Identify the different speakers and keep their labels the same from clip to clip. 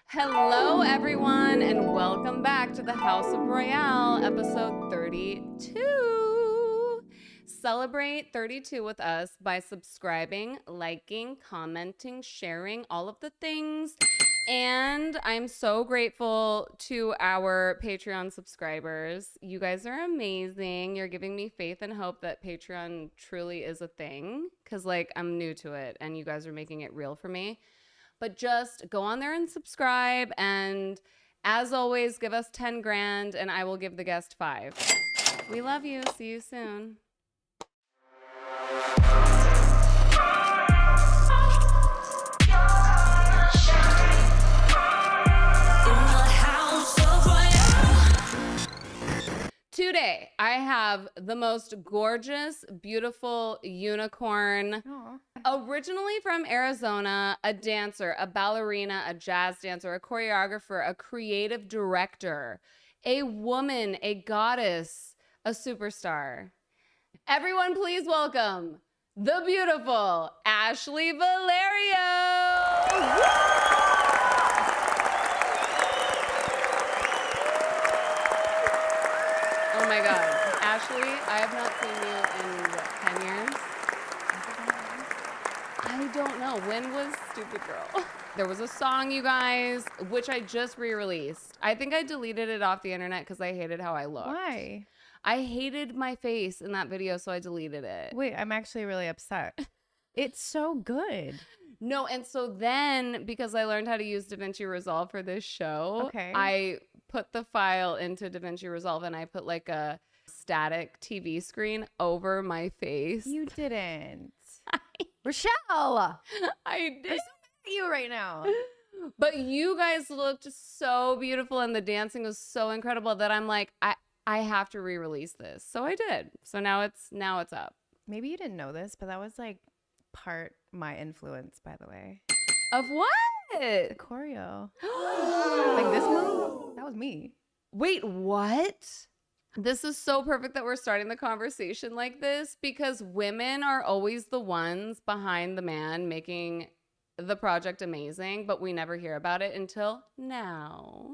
Speaker 1: Hello, everyone, and welcome back to the House of Royale, episode 32. Celebrate 32 with us by subscribing, liking, commenting, sharing, all of the things. And I'm so grateful to our Patreon subscribers. You guys are amazing. You're giving me faith and hope that Patreon truly is a thing because, I'm new to it, and you guys are making it real for me. But just go on there and subscribe. And as always, give us 10 grand and I will give the guest 5. We love you. See you soon. Today, I have the most gorgeous, beautiful unicorn.
Speaker 2: Aww.
Speaker 1: Originally from Arizona, a dancer, a ballerina, a jazz dancer, a choreographer, a creative director, a woman, a goddess, a superstar. Everyone, please welcome the beautiful Ashley Valerio. Oh my God. Ashley, I have not seen you in, 10 years? I don't know. When was Stupid Girl? There was a song, you guys, which I just re-released. I think I deleted it off the internet because I hated how I looked.
Speaker 2: Why?
Speaker 1: I hated my face in that video, so I deleted it.
Speaker 2: Wait, I'm actually really upset. It's so good.
Speaker 1: No, and so then, because I learned how to use DaVinci Resolve for this show,
Speaker 2: Okay.
Speaker 1: I put the file into DaVinci Resolve and I put like a static TV screen over my face.
Speaker 2: You didn't. Rochelle!
Speaker 1: I did.
Speaker 2: I'm so mad at you right now.
Speaker 1: But you guys looked so beautiful and the dancing was so incredible that I'm like, I have to re-release this. So I did. So now it's up.
Speaker 2: Maybe you didn't know this, but that was like part my influence, by the way.
Speaker 1: Of what?
Speaker 2: The choreo. Like this move? That was me.
Speaker 1: Wait, what? This is so perfect that we're starting the conversation like this because women are always the ones behind the man making the project amazing, but we never hear about it until now.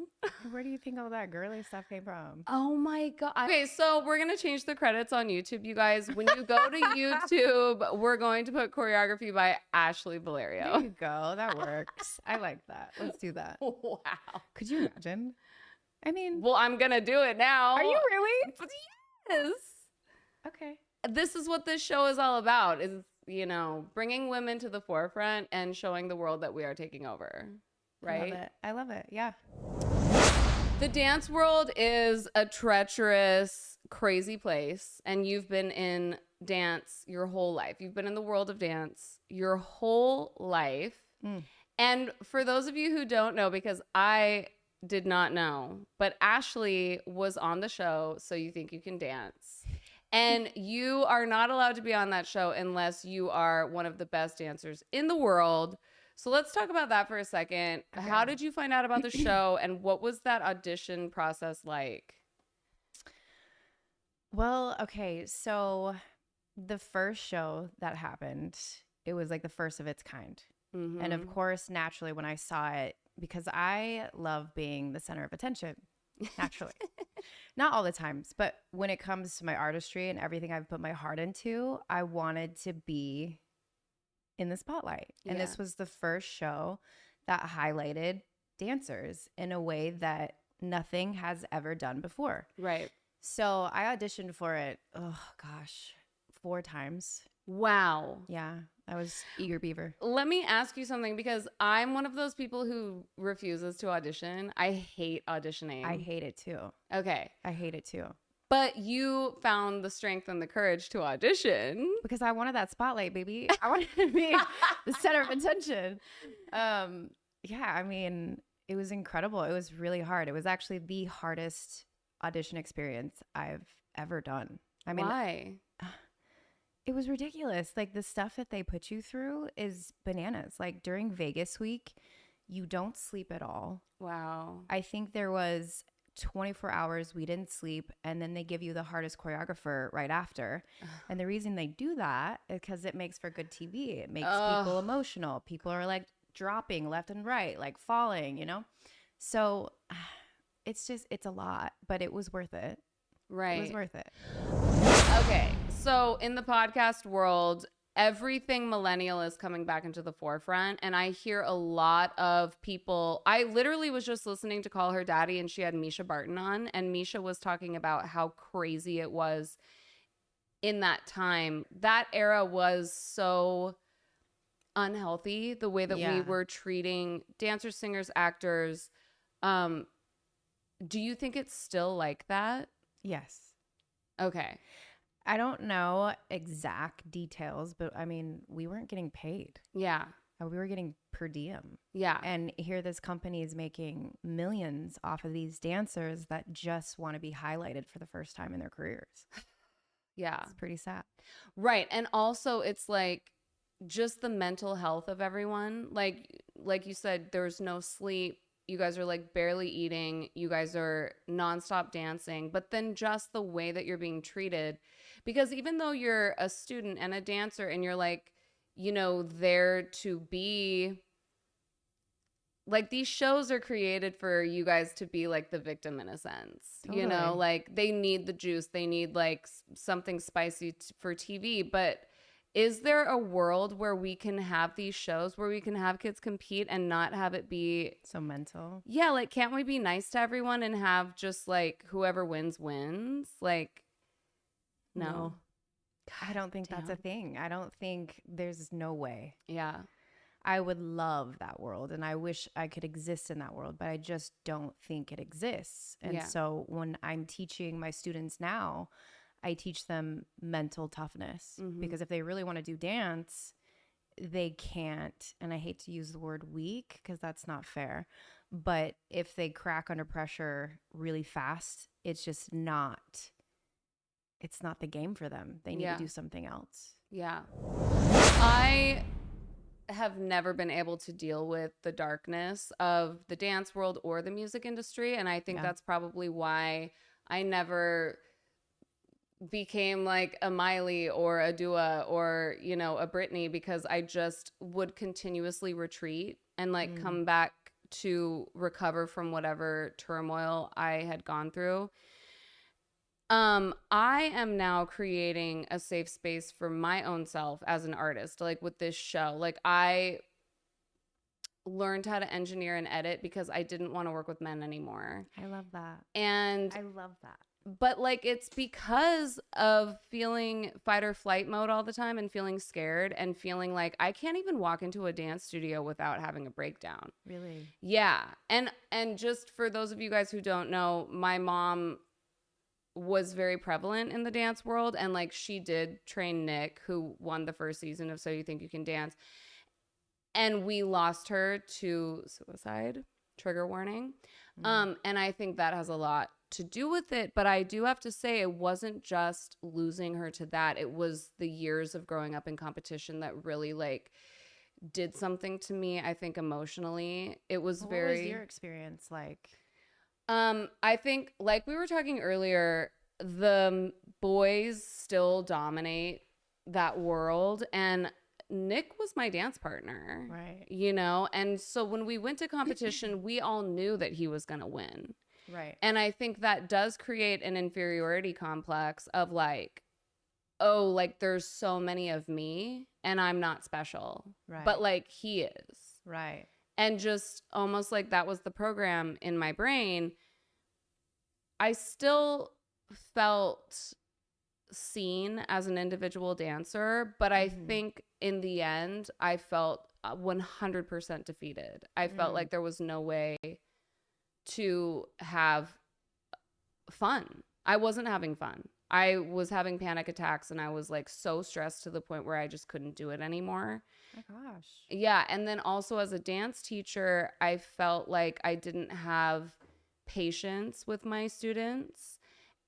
Speaker 2: Where do you think all that girly stuff came from?
Speaker 1: Oh my God. Okay, so we're going to change the credits on YouTube, you guys. When you go to YouTube, we're going to put choreography by Ashley Valerio.
Speaker 2: There you go. That works. I like that. Let's do that.
Speaker 1: Wow.
Speaker 2: Could you imagine? I mean,
Speaker 1: Well, I'm going to do it now.
Speaker 2: are you really?
Speaker 1: Yes.
Speaker 2: Okay.
Speaker 1: This is what this show is all about, is, bringing women to the forefront and showing the world that we are taking over, right?
Speaker 2: I love it. Yeah.
Speaker 1: The dance world is a treacherous, crazy place, and you've been in dance your whole life. You've been in the world of dance your whole life. And for those of you who don't know, because I did not know, but Ashley was on the show, So You Think You Can Dance. And you are not allowed to be on that show unless you are one of the best dancers in the world. So let's talk about that for a second. Okay. How did you find out about the show and what was that audition process like?
Speaker 2: Well, okay. So the first show that happened, it was like the first of its kind. Mm-hmm. And of course, naturally, when I saw it, because I love being the center of attention, naturally. Not all the times, but when it comes to my artistry and everything I've put my heart into, I wanted to be in the spotlight. And this was the first show that highlighted dancers in a way that nothing has ever done before.
Speaker 1: Right.
Speaker 2: So I auditioned for it, 4 times.
Speaker 1: Wow.
Speaker 2: Yeah, I was eager beaver.
Speaker 1: Let me ask you something, because I'm one of those people who refuses to audition. I hate auditioning.
Speaker 2: I hate it too.
Speaker 1: Okay.
Speaker 2: I hate it too.
Speaker 1: But you found the strength and the courage to audition.
Speaker 2: Because I wanted that spotlight, baby. I wanted to be the center of attention. Yeah, I mean, it was incredible. It was really hard. It was actually the hardest audition experience I've ever done. I mean,
Speaker 1: why?
Speaker 2: It was ridiculous. Like, the stuff that they put you through is bananas. Like, during Vegas week, you don't sleep at all.
Speaker 1: Wow.
Speaker 2: I think there was 24 hours we didn't sleep, and then they give you the hardest choreographer right after. And the reason they do that is because it makes for good TV. It makes people emotional. People are like dropping left and right, like falling, you know? So it's a lot, but it was worth it.
Speaker 1: Right.
Speaker 2: It was worth it.
Speaker 1: Okay. So in the podcast world, everything millennial is coming back into the forefront. And I hear a lot of people. I literally was just listening to Call Her Daddy, and she had Misha Barton on. And Misha was talking about how crazy it was in that time. That era was so unhealthy, the way that we were treating dancers, singers, actors. Do you think it's still like that?
Speaker 2: Yes.
Speaker 1: Okay.
Speaker 2: I don't know exact details, but I mean, we weren't getting paid.
Speaker 1: Yeah.
Speaker 2: We were getting per diem.
Speaker 1: Yeah.
Speaker 2: And here this company is making millions off of these dancers that just want to be highlighted for the first time in their careers.
Speaker 1: Yeah.
Speaker 2: It's pretty sad.
Speaker 1: Right. And also it's like just the mental health of everyone. Like you said, there's no sleep. You guys are like barely eating. You guys are nonstop dancing. But then just the way that you're being treated, because even though you're a student and a dancer and you're like, you know, there to be like, these shows are created for you guys to be like the victim in a sense.
Speaker 2: Totally.
Speaker 1: You know, like they need the juice. They need like something spicy for TV. But is there a world where we can have these shows where we can have kids compete and not have it be
Speaker 2: so mental?
Speaker 1: Yeah, like can't we be nice to everyone and have just like whoever wins wins? Like no.
Speaker 2: I don't think that's a thing. I don't think there's no way.
Speaker 1: Yeah.
Speaker 2: I would love that world and I wish I could exist in that world, but I just don't think it exists. And so when I'm teaching my students now, I teach them mental toughness because if they really want to do dance, they can't. And I hate to use the word weak because that's not fair. But if they crack under pressure really fast, it's just not, it's not the game for them. They need to do something else.
Speaker 1: Yeah. I have never been able to deal with the darkness of the dance world or the music industry. And I think that's probably why I never became like a Miley or a Dua or, you know, a Britney, because I just would continuously retreat and like come back to recover from whatever turmoil I had gone through. I am now creating a safe space for my own self as an artist, like with this show. Like I learned how to engineer and edit because I didn't want to work with men anymore.
Speaker 2: I love that.
Speaker 1: And
Speaker 2: I love that.
Speaker 1: But like it's because of feeling fight or flight mode all the time and feeling scared and feeling like I can't even walk into a dance studio without having a breakdown.
Speaker 2: Really?
Speaker 1: Yeah. And just for those of you guys who don't know, my mom was very prevalent in the dance world, and like she did train Nick, who won the first season of So You Think You Can Dance. And we lost her to suicide, trigger warning. And I think that has a lot to do with it, but I do have to say it wasn't just losing her to that. It was the years of growing up in competition that really like did something to me, I think, emotionally. It was
Speaker 2: What
Speaker 1: very
Speaker 2: was your experience like?
Speaker 1: I think like we were talking earlier, the boys still dominate that world, and Nick was my dance partner.
Speaker 2: Right.
Speaker 1: You know, and so when we went to competition, we all knew that he was going to win.
Speaker 2: Right.
Speaker 1: And I think that does create an inferiority complex of like, oh, like there's so many of me and I'm not special.
Speaker 2: Right.
Speaker 1: But like he is.
Speaker 2: Right.
Speaker 1: And just almost like that was the program in my brain. I still felt seen as an individual dancer, but I think in the end, I felt 100% defeated. I felt like there was no way to have fun. I wasn't having fun. I was having panic attacks and I was like so stressed to the point where I just couldn't do it anymore.
Speaker 2: Oh my gosh.
Speaker 1: Yeah. And then also as a dance teacher, I felt like I didn't have patience with my students.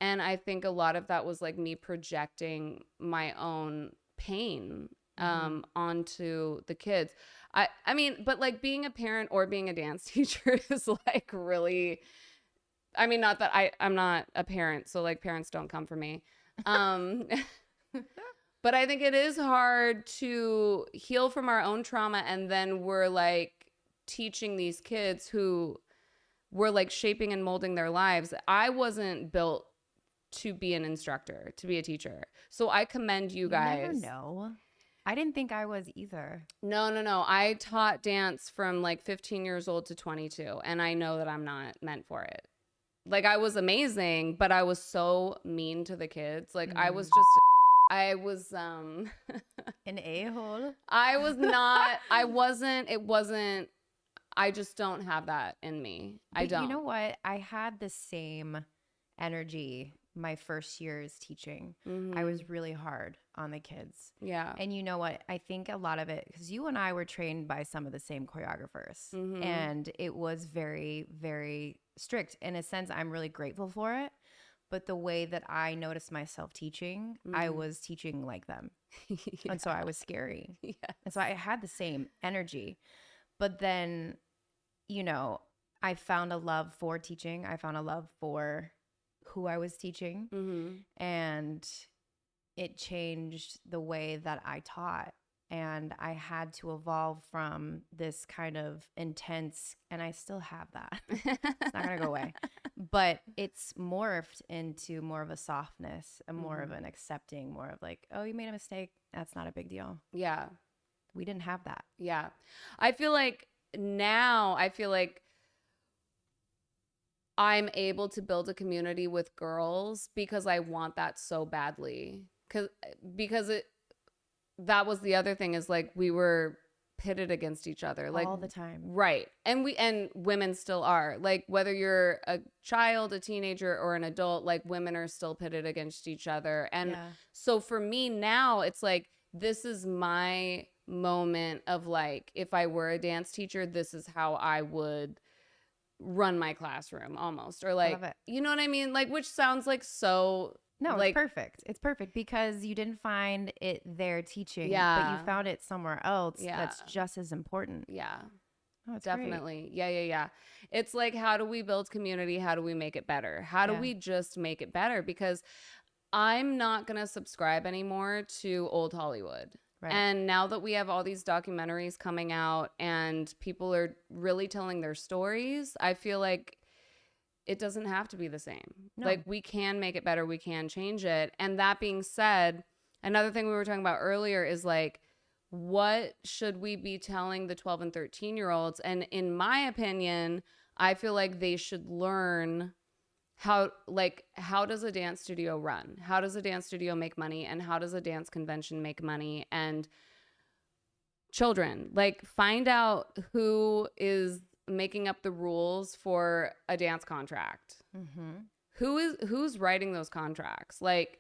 Speaker 1: And I think a lot of that was like me projecting my own pain onto the kids. I mean, but like being a parent or being a dance teacher is like really, I mean, not that I'm not a parent, so like parents don't come for me. But But I think it is hard to heal from our own trauma, and then we're like teaching these kids who we're like shaping and molding their lives. I wasn't built to be an instructor, to be a teacher. So I commend you guys.
Speaker 2: Never know. I didn't think I was either.
Speaker 1: No. I taught dance from like 15 years old to 22, and I know that I'm not meant for it. Like, I was amazing, but I was so mean to the kids. Like, I was just, I was,
Speaker 2: An a-hole?
Speaker 1: I was not, it wasn't, I just don't have that in me.
Speaker 2: But
Speaker 1: I don't.
Speaker 2: You know what? I had the same energy my first years teaching. I was really hard on the kids.
Speaker 1: Yeah.
Speaker 2: And you know what? I think a lot of it, because you and I were trained by some of the same choreographers, and it was very, very strict. In a sense, I'm really grateful for it. But the way that I noticed myself teaching, I was teaching like them. And so I was scary.
Speaker 1: Yes.
Speaker 2: And so I had the same energy. But then, you know, I found a love for teaching. I found a love for who I was teaching. And it changed the way that I taught. And I had to evolve from this kind of intense, and I still have that. It's not going to go away. But it's morphed into more of a softness and more of an accepting, more of like, oh, you made a mistake. That's not a big deal.
Speaker 1: Yeah.
Speaker 2: We didn't have that.
Speaker 1: Yeah. I feel like now, I'm able to build a community with girls because I want that so badly. Because that was the other thing, is like we were pitted against each other like
Speaker 2: all the time.
Speaker 1: Right. And women still are. Like, whether you're a child, a teenager, or an adult, like, women are still pitted against each other. And so for me now, it's like, this is my moment of like, if I were a dance teacher, this is how I would run my classroom almost. Or like, you know what I mean? Like, which sounds like so...
Speaker 2: No,
Speaker 1: like,
Speaker 2: it's perfect. It's perfect because you didn't find it there teaching, but
Speaker 1: Yeah.
Speaker 2: you found it somewhere else
Speaker 1: Yeah.
Speaker 2: that's just as important.
Speaker 1: Yeah.
Speaker 2: Oh, it's
Speaker 1: Definitely. Yeah. It's like, how do we build community? How do we make it better? How do we just make it better? Because I'm not going to subscribe anymore to old Hollywood.
Speaker 2: Right.
Speaker 1: And now that we have all these documentaries coming out and people are really telling their stories, I feel like it doesn't have to be the same.
Speaker 2: No.
Speaker 1: Like, we can make it better. We can change it. And that being said, another thing we were talking about earlier is like, what should we be telling the 12 and 13-year-olds? And in my opinion, I feel like they should learn how does a dance studio run? How does a dance studio make money? And how does a dance convention make money? And children, like, find out who is making up the rules for a dance contract. Who's writing those contracts? Like,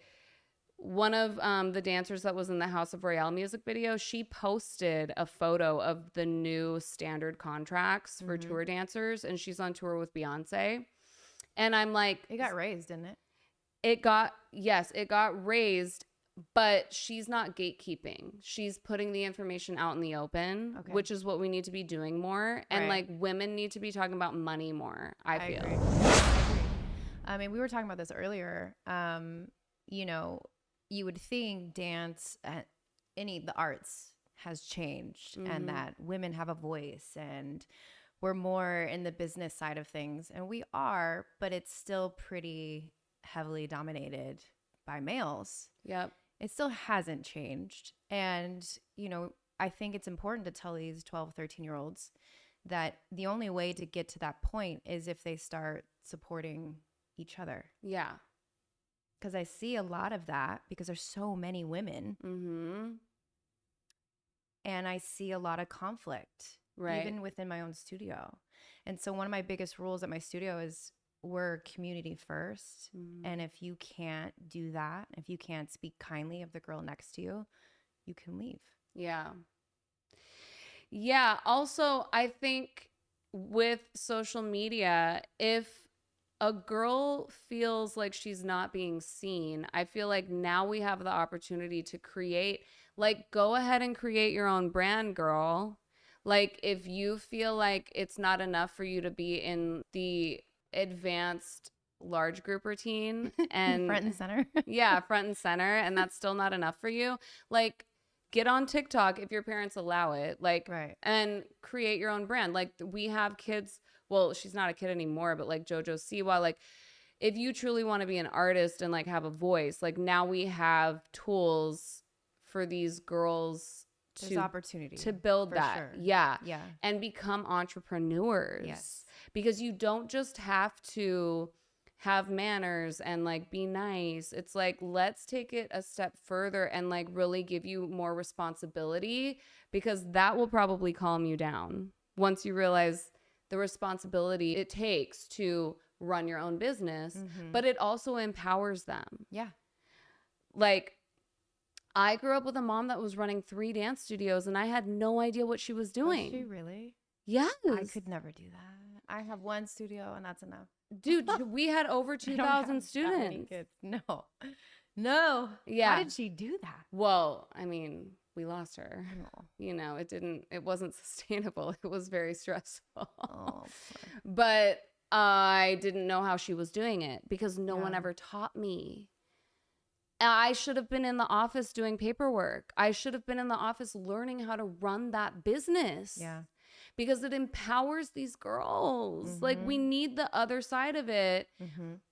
Speaker 1: one of the dancers that was in the House of Royale music video, she posted a photo of the new standard contracts for tour dancers, and she's on tour with Beyonce. And I'm like,
Speaker 2: it got raised, didn't it?
Speaker 1: It got raised, but she's not gatekeeping. She's putting the information out in the open, which is what we need to be doing more. And like, women need to be talking about money more, I feel.
Speaker 2: Agree. I mean, we were talking about this earlier. You know, you would think dance, the arts has changed and that women have a voice and we're more in the business side of things. And we are, but it's still pretty heavily dominated by males.
Speaker 1: Yep.
Speaker 2: It still hasn't changed. And, you know, I think it's important to tell these 12, 13-year-olds that the only way to get to that point is if they start supporting each other.
Speaker 1: Yeah.
Speaker 2: Because I see a lot of that because there's so many women. And I see a lot of conflict, even within my own studio. And so one of my biggest rules at my studio is we're community first. And if you can't do that, if you can't speak kindly of the girl next to you, you can leave.
Speaker 1: Yeah. Yeah. Also, I think with social media, if a girl feels like she's not being seen, I feel like now we have the opportunity to create, like, go ahead and create your own brand, girl. Like, if you feel like it's not enough for you to be in the advanced large group routine and
Speaker 2: front and center.
Speaker 1: yeah, front and center, and that's still not enough for you, like get on TikTok if your parents allow it, like,
Speaker 2: Right.
Speaker 1: and create your own brand. Like we have kids, well, she's not a kid anymore, but like JoJo Siwa, like if you truly want to be an artist and like have a voice, like now we have tools for these girls
Speaker 2: There's opportunity
Speaker 1: to build
Speaker 2: for
Speaker 1: that.
Speaker 2: sure.
Speaker 1: Yeah.
Speaker 2: Yeah.
Speaker 1: And become entrepreneurs.
Speaker 2: Yes.
Speaker 1: Because you don't just have to have manners and like be nice. It's like, let's take it a step further and like really give you more responsibility, because that will probably calm you down once you realize the responsibility it takes to run your own business, but it also empowers them.
Speaker 2: Yeah.
Speaker 1: Like I grew up with a mom that was running 3 dance studios and I had no idea what she was doing.
Speaker 2: Was she really?
Speaker 1: Yes.
Speaker 2: I could never do that. I have 1 studio and that's enough.
Speaker 1: Dude, we had over 2,000 students.
Speaker 2: Kids. No.
Speaker 1: Yeah.
Speaker 2: How did she do that?
Speaker 1: Well, I mean, we lost her.
Speaker 2: Oh.
Speaker 1: You know, it wasn't sustainable. It was very stressful.
Speaker 2: Oh,
Speaker 1: But I didn't know how she was doing it because no one ever taught me. I should have been in the office doing paperwork. I should have been in the office learning how to run that business.
Speaker 2: Yeah.
Speaker 1: Because it empowers these girls. Like we need the other side of it.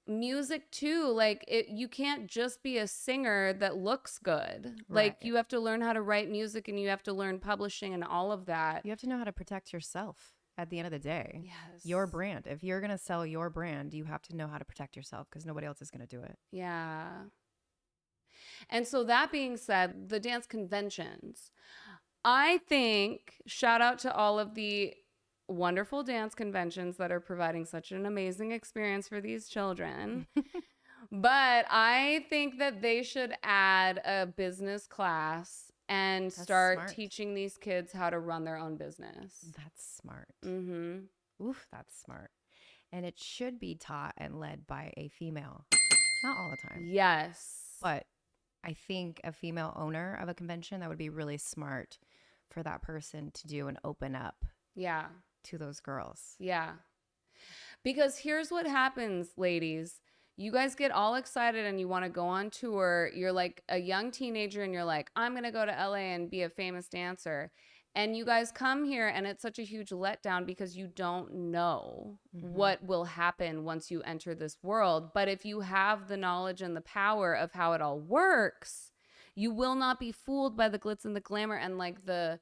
Speaker 1: Music too. Like you can't just be a singer that looks good.
Speaker 2: Right.
Speaker 1: Like you have to learn how to write music and you have to learn publishing and all of that.
Speaker 2: You have to know how to protect yourself at the end of the day.
Speaker 1: Yes.
Speaker 2: Your brand. If you're going to sell your brand, you have to know how to protect yourself because nobody else is going to do it.
Speaker 1: Yeah. And so that being said, the dance conventions, I think, shout out to all of the wonderful dance conventions that are providing such an amazing experience for these children. But I think that they should add a business class and start
Speaker 2: smart.
Speaker 1: teaching these kids how to run their own business.
Speaker 2: That's smart.
Speaker 1: Mm-hmm.
Speaker 2: Oof, that's smart. And it should be taught and led by a female. Not all the time.
Speaker 1: Yes.
Speaker 2: But I think a female owner of a convention, that would be really smart for that person to do and open up
Speaker 1: Yeah.
Speaker 2: to those girls.
Speaker 1: Yeah. Because here's what happens, ladies. You guys get all excited and you want to go on tour. You're like a young teenager and you're like, I'm going to go to LA and be a famous dancer. And you guys come here and it's such a huge letdown because you don't know what will happen once you enter this world. But if you have the knowledge and the power of how it all works, you will not be fooled by the glitz and the glamour and like the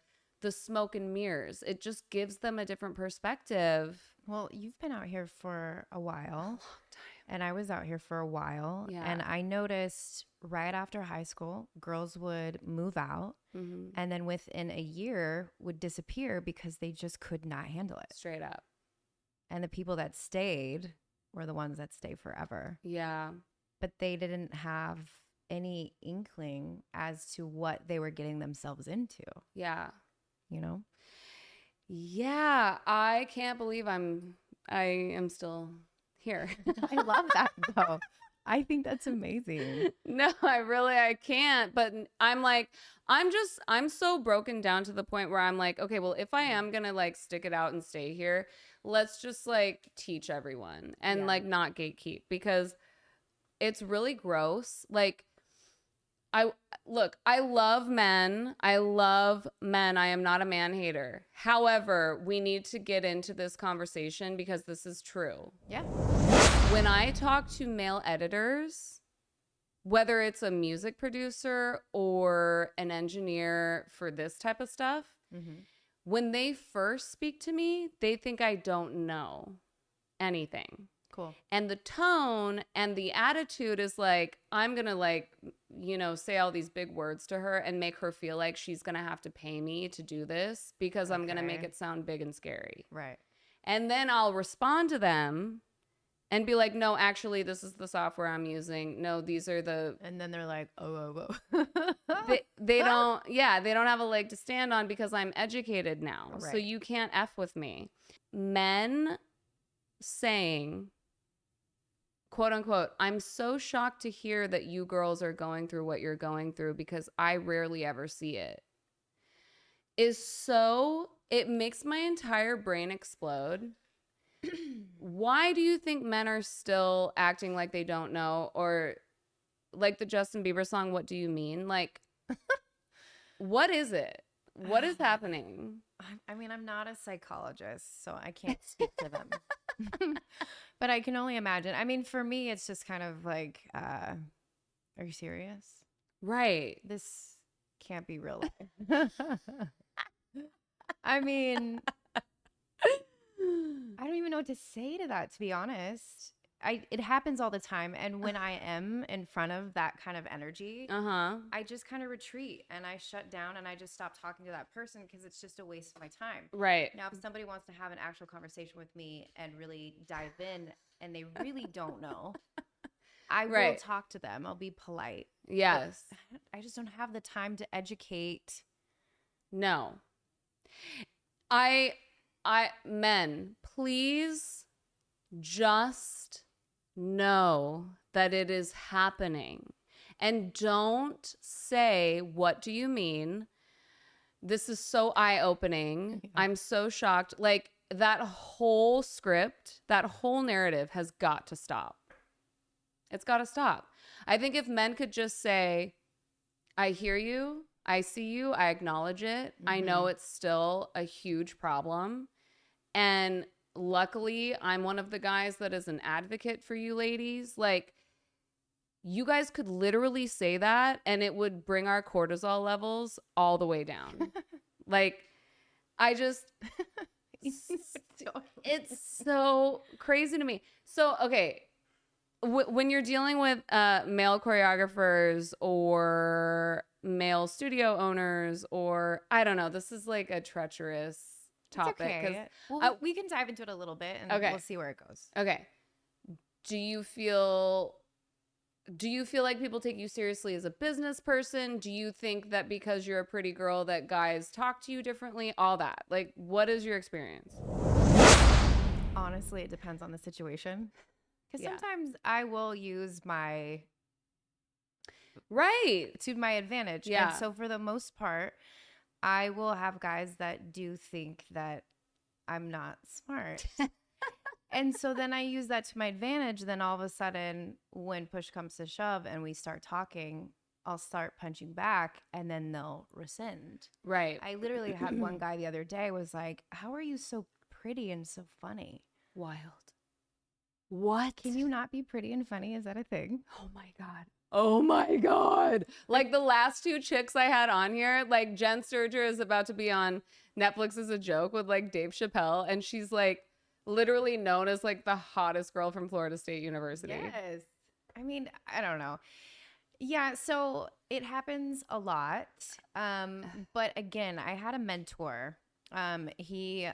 Speaker 1: smoke and mirrors. It just gives them a different perspective.
Speaker 2: Well, you've been out here for a while.
Speaker 1: A long time.
Speaker 2: And I was out here for a while.
Speaker 1: Yeah.
Speaker 2: And I noticed right after high school, girls would move out and then within a year would disappear because they just could not handle it.
Speaker 1: Straight up.
Speaker 2: And the people that stayed were the ones that stay forever.
Speaker 1: Yeah.
Speaker 2: But they didn't have any inkling as to what they were getting themselves into.
Speaker 1: Yeah.
Speaker 2: You know?
Speaker 1: Yeah. I can't believe I am still here.
Speaker 2: I love that though. I think that's amazing.
Speaker 1: No, I can't. But I'm like, I'm so broken down to the point where I'm like, okay, well, if I am going to like stick it out and stay here, let's just like teach everyone and like not gatekeep, because it's really gross. Like, I love men. I am not a man hater. However, we need to get into this conversation because this is true.
Speaker 2: Yeah.
Speaker 1: When I talk to male editors, whether it's a music producer or an engineer for this type of stuff, when they first speak to me, they think I don't know anything.
Speaker 2: Cool.
Speaker 1: And the tone and the attitude is like, I'm going to like, you know, say all these big words to her and make her feel like she's going to have to pay me to do this because I'm going to make it sound big and scary.
Speaker 2: Right.
Speaker 1: And then I'll respond to them and be like, no, actually, this is the software I'm using. No, these are the...
Speaker 2: And then they're like, oh.
Speaker 1: they don't have a leg to stand on because I'm educated now.
Speaker 2: Right.
Speaker 1: So you can't F with me. Men saying, quote unquote, I'm so shocked to hear that you girls are going through what you're going through because I rarely ever see it, is so... It makes my entire brain explode. Why do you think men are still acting like they don't know, or like the Justin Bieber song, What Do You Mean? Like, what is it? What is happening?
Speaker 2: I mean, I'm not a psychologist, so I can't speak for them. But I can only imagine. I mean, for me, it's just kind of like, are you serious?
Speaker 1: Right.
Speaker 2: This can't be real life. I mean, I don't even know what to say to that, to be honest. It happens all the time. And when I am in front of that kind of energy, I just kind of retreat and I shut down and I just stop talking to that person because it's just a waste of my time.
Speaker 1: Right.
Speaker 2: Now, if somebody wants to have an actual conversation with me and really dive in and they really don't know, I will talk to them. I'll be polite.
Speaker 1: Yes.
Speaker 2: But I just don't have the time to educate.
Speaker 1: No. Men, please just know that it is happening. And don't say, what do you mean? This is so eye-opening. Yeah. I'm so shocked. Like, that whole script, that whole narrative has got to stop. It's got to stop. I think if men could just say, I hear you, I see you, I acknowledge it. I know it's still a huge problem. And luckily, I'm one of the guys that is an advocate for you ladies. Like, you guys could literally say that and it would bring our cortisol levels all the way down. Like, I just, it's so crazy to me. So, okay, when you're dealing with male choreographers or male studio owners, or I don't know, this is like a treacherous topic.
Speaker 2: Okay. Well, we can dive into it a little bit and we'll see where it goes.
Speaker 1: Okay. Do you feel like people take you seriously as a business person? Do you think that because you're a pretty girl that guys talk to you differently? All that. Like, what is your experience?
Speaker 2: Honestly, it depends on the situation. Because sometimes I will use my to my advantage. Yeah. And so for the most part, I will have guys that do think that I'm not smart. And so then I use that to my advantage. Then all of a sudden, when push comes to shove and we start talking, I'll start punching back and then they'll rescind.
Speaker 1: Right.
Speaker 2: I literally had one guy the other day was like, how are you so pretty and so funny?
Speaker 1: Wild. What?
Speaker 2: Can you not be pretty and funny? Is that a thing?
Speaker 1: Oh my God. Oh my God. Like the last two chicks I had on here, like Jen Sturger is about to be on Netflix as a joke with like Dave Chappelle. And she's like literally known as like the hottest girl from Florida State University.
Speaker 2: Yes. I mean, I don't know. Yeah. So it happens a lot. But again, I had a mentor. He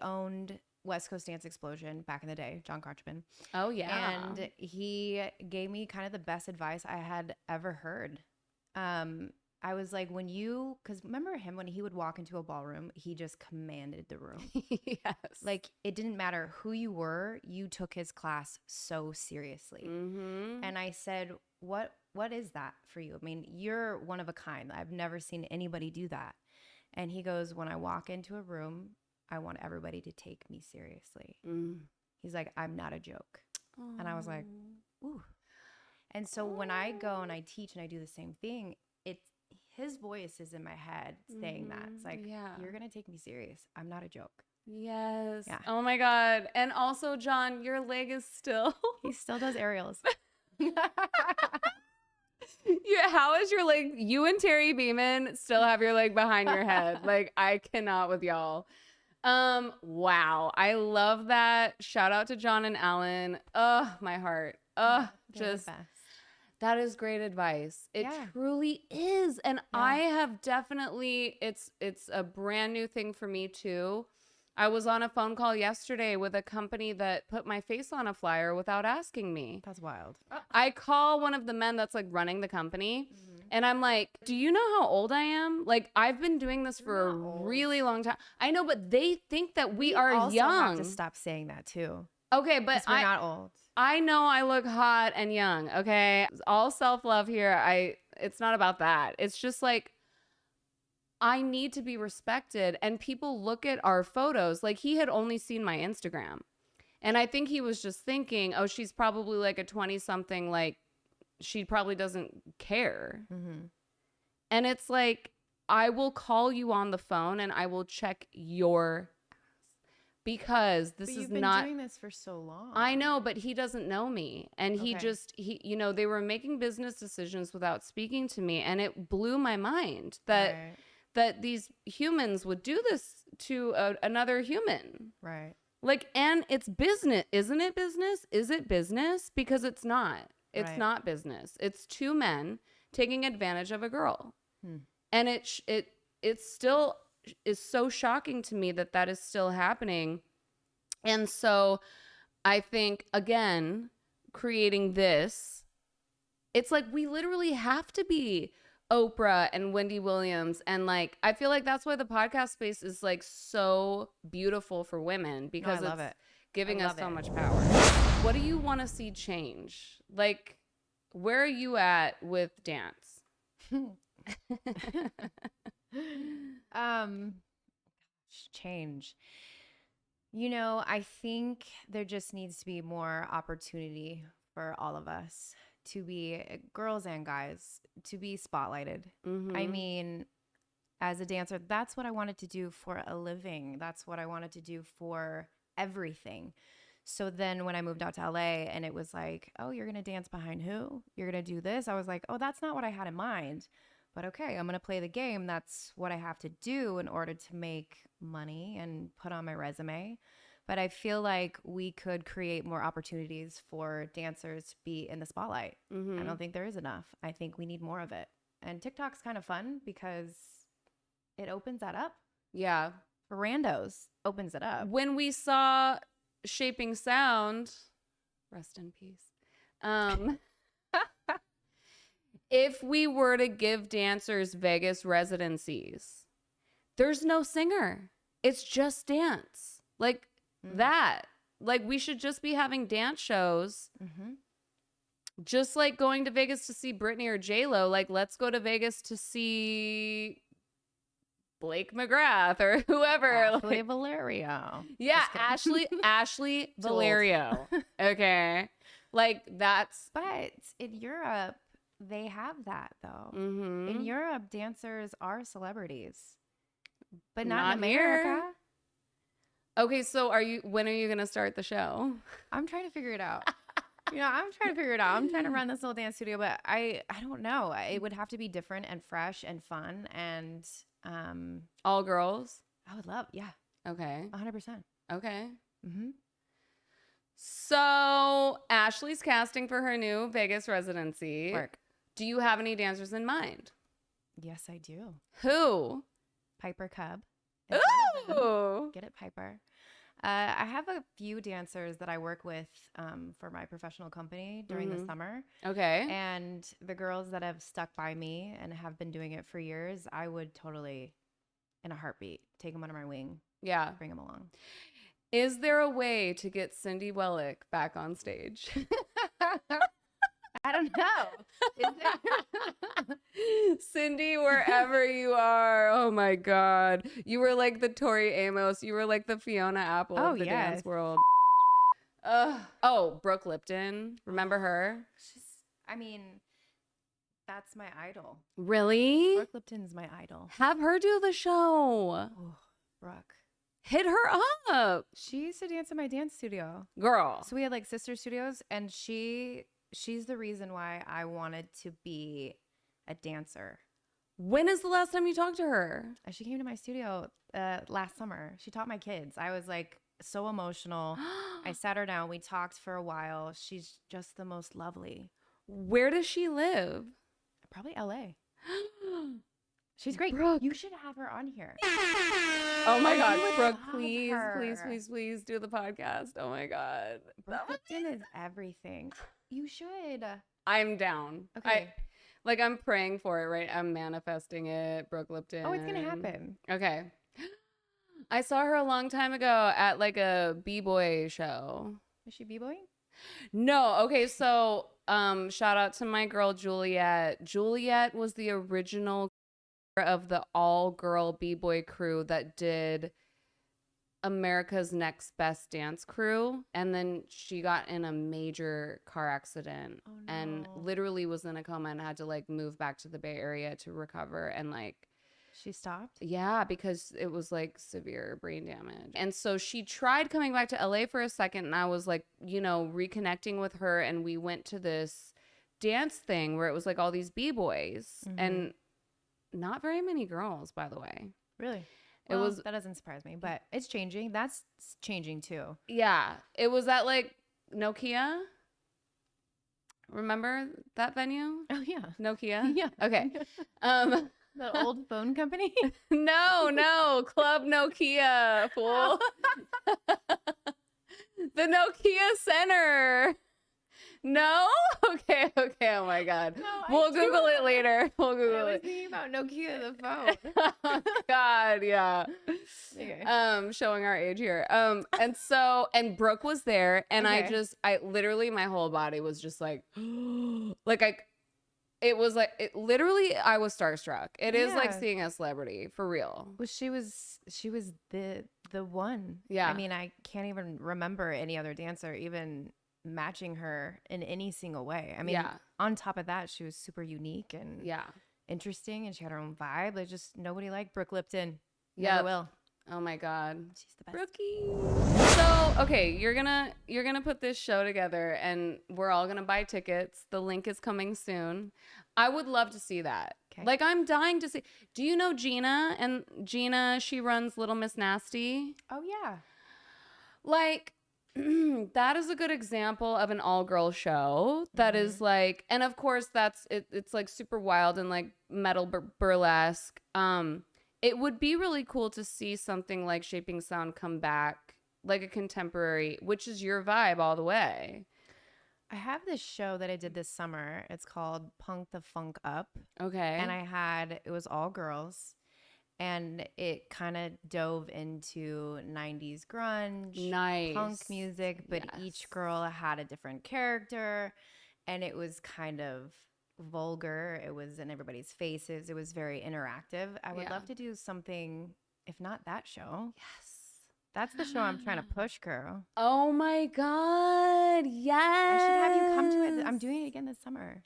Speaker 2: owned West Coast Dance Explosion back in the day, John Crotchman.
Speaker 1: Oh, yeah.
Speaker 2: And he gave me kind of the best advice I had ever heard. I was like, because remember him when he would walk into a ballroom, he just commanded the room.
Speaker 1: Yes.
Speaker 2: Like, it didn't matter who you were, you took his class so seriously. Mm-hmm. And I said, what is that for you? I mean, you're one of a kind. I've never seen anybody do that. And he goes, when I walk into a room, I want everybody to take me seriously. He's like, I'm not a joke. Aww. And I was like, ooh. And so when I go and I teach and I do the same thing, his voice is in my head saying that. It's like, you're going to take me serious. I'm not a joke.
Speaker 1: Yes. Yeah. Oh my God. And also, John, your leg is still.
Speaker 2: He still does aerials.
Speaker 1: How is your leg? You and Terry Beeman still have your leg behind your head. Like, I cannot with y'all. Wow. I love that. Shout out to John and Alan. My heart. Just that is great advice. It truly is. And I have definitely, it's a brand new thing for me too. I was on a phone call yesterday with a company that put my face on a flyer without asking me.
Speaker 2: That's wild.
Speaker 1: I call one of the men that's like running the company. And I'm like, do you know how old I am? Like, I've been doing this for a really long time. I know, but they think that we are
Speaker 2: also
Speaker 1: young.
Speaker 2: Have to stop saying that too.
Speaker 1: Okay, but
Speaker 2: we're not old.
Speaker 1: I know I look hot and young. Okay, all self-love here. It's not about that. It's just like, I need to be respected. And people look at our photos. Like, he had only seen my Instagram. And I think he was just thinking, oh, she's probably like a 20-something, like, she probably doesn't care.
Speaker 2: Mm-hmm.
Speaker 1: And it's like, I will call you on the phone and I will check your ass because this is not. You've
Speaker 2: been doing this for so long.
Speaker 1: I know, but he doesn't know me. And he they were making business decisions without speaking to me. And it blew my mind that these humans would do this to another human.
Speaker 2: Right.
Speaker 1: Like, and it's business. Isn't it business? Is it business? Because it's not. It's not business. It's two men taking advantage of a girl. And it still is so shocking to me that is still happening. And so I think, again, creating this, it's like we literally have to be Oprah and Wendy Williams. And like, I feel like that's why the podcast space is like so beautiful for women, because it's giving us so much power. What do you want to see change? Like, where are you at with dance?
Speaker 2: Change. You know, I think there just needs to be more opportunity for all of us to be, girls and guys, to be spotlighted.
Speaker 1: Mm-hmm.
Speaker 2: I mean, as a dancer, that's what I wanted to do for a living. That's what I wanted to do for everything. So then when I moved out to LA and it was like, oh, you're going to dance behind who? You're going to do this? I was like, oh, that's not what I had in mind. But okay, I'm going to play the game. That's what I have to do in order to make money and put on my resume. But I feel like we could create more opportunities for dancers to be in the spotlight.
Speaker 1: Mm-hmm.
Speaker 2: I don't think there is enough. I think we need more of it. And TikTok's kind of fun because it opens that up.
Speaker 1: Yeah.
Speaker 2: For randos, opens it up.
Speaker 1: When we saw Shaping Sound, rest in peace. If we were to give dancers Vegas residencies, there's no singer. It's just dance. Like that. Like, we should just be having dance shows. Mm-hmm. Just like going to Vegas to see Britney or J-Lo. Like, let's go to Vegas to see Blake McGrath or whoever.
Speaker 2: Ashley Valerio.
Speaker 1: Yeah, Ashley Valerio. Okay. Like, that's.
Speaker 2: But in Europe, they have that though.
Speaker 1: Mm-hmm.
Speaker 2: In Europe, dancers are celebrities, but not in America.
Speaker 1: Here. Okay, so when are you going to start the show?
Speaker 2: I'm trying to figure it out. I'm trying to figure it out. I'm trying to run this little dance studio, but I don't know. It would have to be different and fresh and fun and
Speaker 1: all girls.
Speaker 2: I would love, yeah.
Speaker 1: Okay.
Speaker 2: 100%.
Speaker 1: Okay.
Speaker 2: Mm-hmm.
Speaker 1: So Ashley's casting for her new Vegas residency.
Speaker 2: Work.
Speaker 1: Do you have any dancers in mind?
Speaker 2: Yes, I do.
Speaker 1: Who?
Speaker 2: Piper Cub.
Speaker 1: Ooh.
Speaker 2: Get it, Piper. I have a few dancers that I work with for my professional company during the summer.
Speaker 1: Okay.
Speaker 2: And the girls that have stuck by me and have been doing it for years, I would totally, in a heartbeat, take them under my wing.
Speaker 1: Yeah.
Speaker 2: Bring them along.
Speaker 1: Is there a way to get Cindy Wellick back on stage?
Speaker 2: I don't know. Is there?
Speaker 1: Cindy, wherever you are. Oh my God. You were like the Tori Amos. You were like the Fiona Apple of the dance world. Brooke Lipton. Remember her?
Speaker 2: That's my idol.
Speaker 1: Really?
Speaker 2: Brooke Lipton's my idol.
Speaker 1: Have her do the show.
Speaker 2: Oh, Brooke.
Speaker 1: Hit her up.
Speaker 2: She used to dance in my dance studio.
Speaker 1: Girl.
Speaker 2: So we had like sister studios, and she's the reason why I wanted to be a dancer.
Speaker 1: When is the last time you talked to her?
Speaker 2: She came to my studio last summer. She taught my kids. I was like so emotional. I sat her down. We talked for a while. She's just the most lovely.
Speaker 1: Where does she live?
Speaker 2: Probably LA. She's great.
Speaker 1: Brooke.
Speaker 2: You should have her on here.
Speaker 1: Oh my God, Brooke, please do the podcast. Oh my God.
Speaker 2: Brooke Lipton is everything. You should.
Speaker 1: I'm down.
Speaker 2: Okay.
Speaker 1: I'm praying for it, right? I'm manifesting it. Brooke Lipton.
Speaker 2: Oh, it's going to happen.
Speaker 1: Okay. I saw her a long time ago at like a B-boy show.
Speaker 2: Is she B-boy?
Speaker 1: No. Okay. So, shout out to my girl, Juliet. Juliet was the original of the all-girl b-boy crew that did America's Next Best Dance Crew, and then she got in a major car accident and literally was in a coma and had to like move back to the Bay Area to recover, and like
Speaker 2: She stopped?
Speaker 1: yeah, because it was like severe brain damage. And so she tried coming back to LA for a second, and I was like, you know, reconnecting with her, and we went to this dance thing where it was like all these b-boys and not very many girls, by the way.
Speaker 2: Really?
Speaker 1: It was
Speaker 2: that doesn't surprise me, but it's changing. That's changing too.
Speaker 1: yeah, it was at like Nokia. Remember that venue?
Speaker 2: Oh yeah.
Speaker 1: Nokia?
Speaker 2: Yeah.
Speaker 1: Okay.
Speaker 2: The old phone company?
Speaker 1: No, Club Nokia, fool. The Nokia Center. No? Okay. Oh my God.
Speaker 2: No,
Speaker 1: We'll Google it later. We'll
Speaker 2: I
Speaker 1: Google
Speaker 2: was
Speaker 1: it.
Speaker 2: thinking about Nokia the phone.
Speaker 1: Oh God, yeah.
Speaker 2: Okay.
Speaker 1: Showing our age here. And Brooke was there, and
Speaker 2: Okay.
Speaker 1: I literally, my whole body was just like, it was like, literally, I was starstruck. It is like
Speaker 2: Yeah.
Speaker 1: seeing a celebrity for real.
Speaker 2: Well, she was the one.
Speaker 1: Yeah.
Speaker 2: I mean, I can't even remember any other dancer even matching her in any single way. I mean,
Speaker 1: Yeah.
Speaker 2: on top of that, she was super unique and
Speaker 1: Yeah.
Speaker 2: interesting, and she had her own vibe. Like, just nobody liked Brooke Lipton.
Speaker 1: Yeah.
Speaker 2: Never will.
Speaker 1: Oh my God.
Speaker 2: She's the best.
Speaker 1: Brookie. So, okay, you're gonna put this show together, and we're all gonna buy tickets. The link is coming soon. I would love to see that.
Speaker 2: Okay.
Speaker 1: Like, I'm dying to see. Do you know Gina? And Gina, she runs Little Miss Nasty.
Speaker 2: Oh yeah.
Speaker 1: Like, that is a good example of an all-girl show that is like, and of course that's it, it's like super wild and like metal burlesque. It would be really cool to see something like Shaping Sound come back, like a contemporary, which is your vibe all the way.
Speaker 2: I have this show that I did this summer. It's called Punk the Funk Up.
Speaker 1: Okay.
Speaker 2: And it was all girls. And it kind of dove into 90s grunge,
Speaker 1: Nice.
Speaker 2: punk music, but
Speaker 1: Yes.
Speaker 2: each girl had a different character. And it was kind of vulgar. It was in everybody's faces. It was very interactive. I would
Speaker 1: Yeah.
Speaker 2: love to do something, if not that show.
Speaker 1: Yes.
Speaker 2: That's the show I'm trying to push, girl.
Speaker 1: Oh my God. Yes.
Speaker 2: I should have you come to it. I'm doing it again this summer.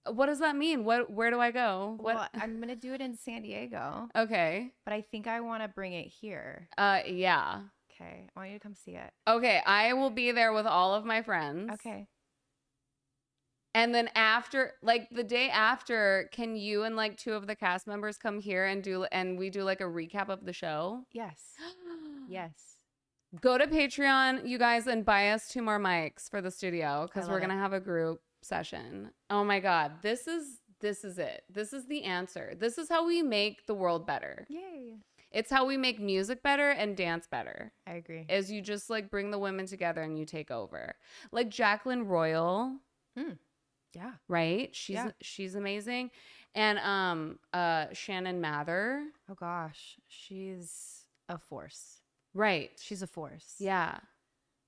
Speaker 1: What does that mean? Where do I go? What?
Speaker 2: Well, I'm going to do it in San Diego,
Speaker 1: Okay.
Speaker 2: but I think I want to bring it here.
Speaker 1: Yeah.
Speaker 2: Okay. I want you to come see it.
Speaker 1: Okay, I will be there with all of my friends.
Speaker 2: Okay.
Speaker 1: And then after, like the day after, can you and like two of the cast members come here and we do like a recap of the show?
Speaker 2: Yes. Yes.
Speaker 1: Go to Patreon, you guys, and buy us 2 more mics for the studio because
Speaker 2: I
Speaker 1: we're
Speaker 2: love
Speaker 1: gonna have a group session. Oh my God, this is it. This is the answer. This is how we make the world better.
Speaker 2: Yay.
Speaker 1: It's how we make music better and dance better.
Speaker 2: I agree.
Speaker 1: Is you just like bring the women together and you take over. Like Jacqueline Royal.
Speaker 2: Yeah.
Speaker 1: Right?
Speaker 2: Yeah.
Speaker 1: She's amazing. And Shannon Mather.
Speaker 2: Oh gosh, she's a force.
Speaker 1: Right.
Speaker 2: She's a force.
Speaker 1: Yeah.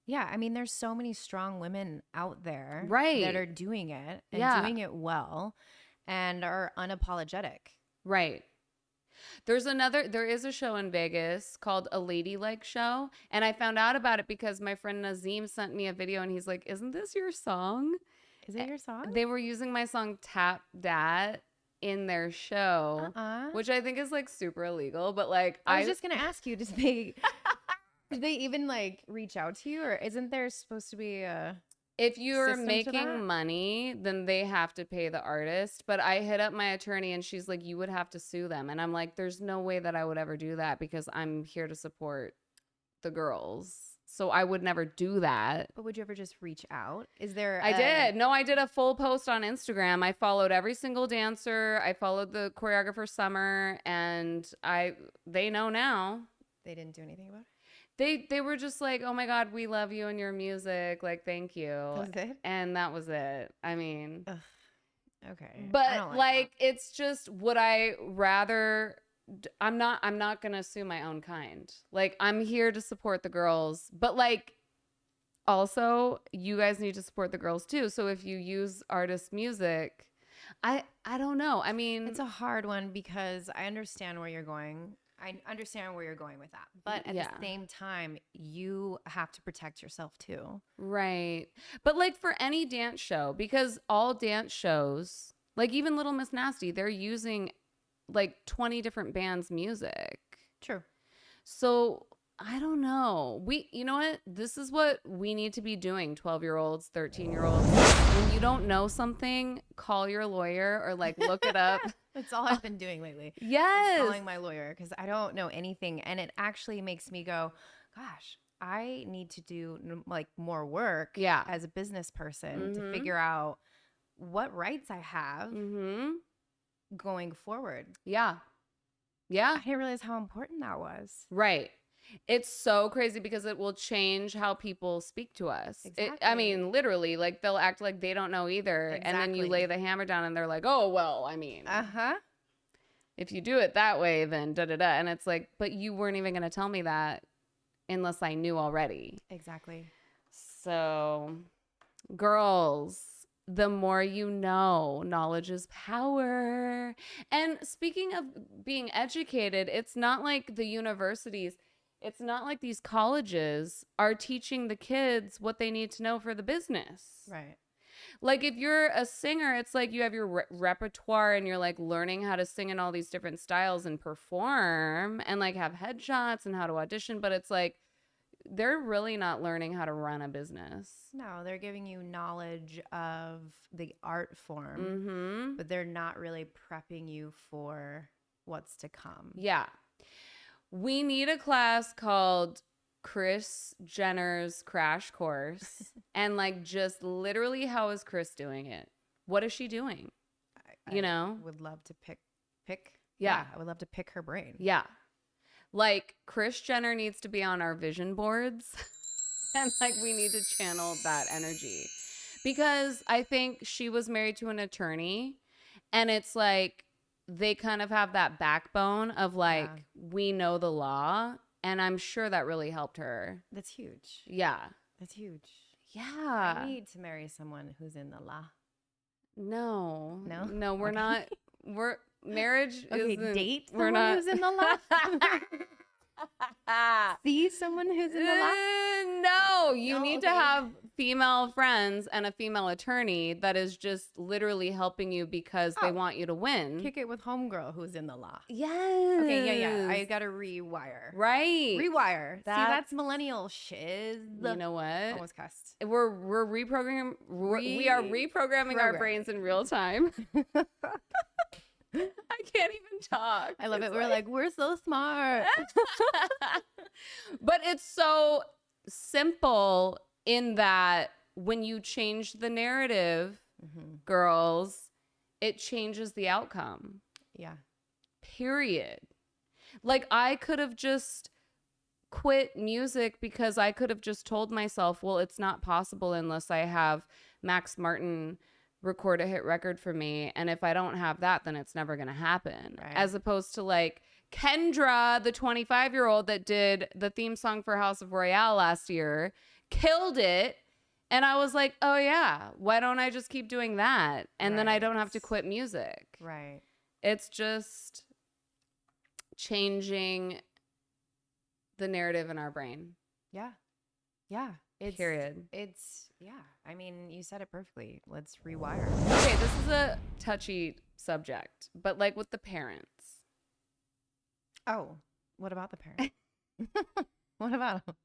Speaker 2: Yeah, I mean there's so many strong women out there
Speaker 1: Right.
Speaker 2: that are doing it and
Speaker 1: Yeah.
Speaker 2: doing it well and are unapologetic.
Speaker 1: Right. There is a show in Vegas called A Ladylike Show. And I found out about it because my friend Nazim sent me a video and he's like, "Isn't this your song?"
Speaker 2: Is it your song?
Speaker 1: They were using my song Tap Dat in their show, which I think is like super illegal, but like
Speaker 2: I was just gonna ask you, did they even like reach out to you, or isn't there supposed to be a
Speaker 1: if you're
Speaker 2: system to that?
Speaker 1: making money, then they have to pay the artist. But I hit up my attorney and she's like, you would have to sue them. And I'm like, there's no way that I would ever do that because I'm here to support the girls. So I would never do that.
Speaker 2: But would you ever just reach out? Is there
Speaker 1: I did. No, I did a full post on Instagram. I followed every single dancer. I followed the choreographer Summer, and they know now.
Speaker 2: They didn't do anything about it?
Speaker 1: They were just like, "Oh my God, we love you and your music. Like, thank you."
Speaker 2: That was it?
Speaker 1: And that was it. I mean,
Speaker 2: Ugh. Okay. I
Speaker 1: but
Speaker 2: don't
Speaker 1: like it's just, would I rather I'm not going to sue my own kind. Like, I'm here to support the girls, but like also you guys need to support the girls too. So if you use artist music, I don't know. I mean,
Speaker 2: It's a hard one because I understand where you're going. I understand where you're going with that. But at the same time, you have to protect yourself too.
Speaker 1: right. But like for any dance show, because all dance shows, like even Little Miss Nasty, they're using like 20 different bands' music.
Speaker 2: True.
Speaker 1: So I don't know. You know what? This is what we need to be doing, 12-year-olds, 13-year-olds. When you don't know something, call your lawyer or like look it up.
Speaker 2: That's all I've been doing lately.
Speaker 1: Yes.
Speaker 2: Calling my lawyer because I don't know anything. And it actually makes me go, gosh, I need to do like more work as a business person to figure out what rights I have going forward.
Speaker 1: Yeah. Yeah.
Speaker 2: I didn't realize how important that was.
Speaker 1: Right. It's so crazy because it will change how people speak to us.
Speaker 2: Exactly.
Speaker 1: I mean, literally, like they'll act like they don't know either. Exactly. And then you lay the hammer down and they're like, oh, well, I mean, if you do it that way, then da-da-da. And it's like, but you weren't even going to tell me that unless I knew already.
Speaker 2: Exactly.
Speaker 1: So, girls, the more you know, knowledge is power. And speaking of being educated, it's not like the universities, it's not like these colleges are teaching the kids what they need to know for the business.
Speaker 2: Right.
Speaker 1: Like if you're a singer, it's like you have your repertoire and you're like learning how to sing in all these different styles and perform and like have headshots and how to audition. But it's like, they're really not learning how to run a business.
Speaker 2: No, they're giving you knowledge of the art form, but they're not really prepping you for what's to come.
Speaker 1: Yeah. We need a class called Kris Jenner's Crash Course. And like just literally, how is Kris doing it? What is she doing?
Speaker 2: I would love to pick.
Speaker 1: Yeah.
Speaker 2: I would love to pick her brain.
Speaker 1: Yeah. Like Kris Jenner needs to be on our vision boards and like we need to channel that energy because I think she was married to an attorney and it's like they kind of have that backbone of like, we know the law. And I'm sure that really helped her.
Speaker 2: That's huge.
Speaker 1: Yeah.
Speaker 2: That's huge.
Speaker 1: Yeah.
Speaker 2: I need to marry someone who's in the law.
Speaker 1: No.
Speaker 2: No?
Speaker 1: No, we're not. Marriage isn't.
Speaker 2: Date
Speaker 1: we're
Speaker 2: someone
Speaker 1: not.
Speaker 2: who's in the law? See someone who's in the law?
Speaker 1: No, you need to have female friends and a female attorney that is just literally helping you because they want you to win.
Speaker 2: Kick it with homegirl who's in the law.
Speaker 1: Yes.
Speaker 2: Okay, yeah. I got to rewire.
Speaker 1: Right.
Speaker 2: Rewire. See, that's millennial shiz.
Speaker 1: You know what?
Speaker 2: Almost cussed.
Speaker 1: We're reprogramming. We are reprogramming our brains in real time. I can't even talk.
Speaker 2: I love it. We're like, we're so smart.
Speaker 1: But it's so simple in that when you change the narrative, girls, it changes the outcome.
Speaker 2: Yeah.
Speaker 1: Period. Like I could have just quit music because I could have just told myself, well, it's not possible unless I have Max Martin record a hit record for me, and if I don't have that, then it's never gonna happen. Right. As opposed to like Kendra, the 25-year-old that did the theme song for House of Royale last year, killed it, and I was like, oh yeah, why don't I just keep doing that, and then I don't have to quit music.
Speaker 2: Right. It's
Speaker 1: just changing the narrative in our brain.
Speaker 2: Yeah.
Speaker 1: Period.
Speaker 2: I mean, you said it perfectly. Let's rewire.
Speaker 1: Okay, this is a touchy subject, but like with the parents.
Speaker 2: Oh, what about the parents? What about them?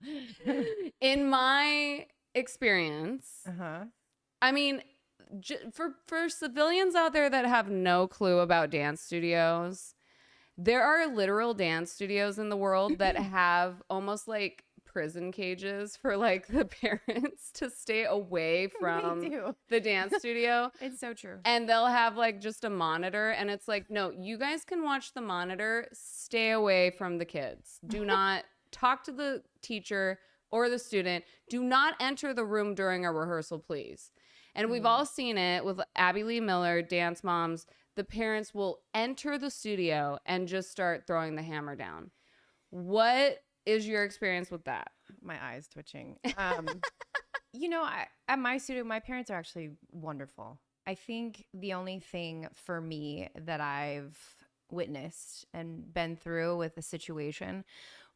Speaker 1: In my experience, I mean, for civilians out there that have no clue about dance studios, there are literal dance studios in the world that have almost like prison cages for like the parents to stay away from the dance studio.
Speaker 2: It's so true.
Speaker 1: And they'll have like just a monitor and it's like, no, you guys can watch the monitor, stay away from the kids. Do not talk to the teacher or the student. Do not enter the room during a rehearsal, please. And we've all seen it with Abby Lee Miller, Dance Moms. The parents will enter the studio and just start throwing the hammer down. What is your experience with that?
Speaker 2: My eyes twitching. At my studio, my parents are actually wonderful. I think the only thing for me that I've witnessed and been through with the situation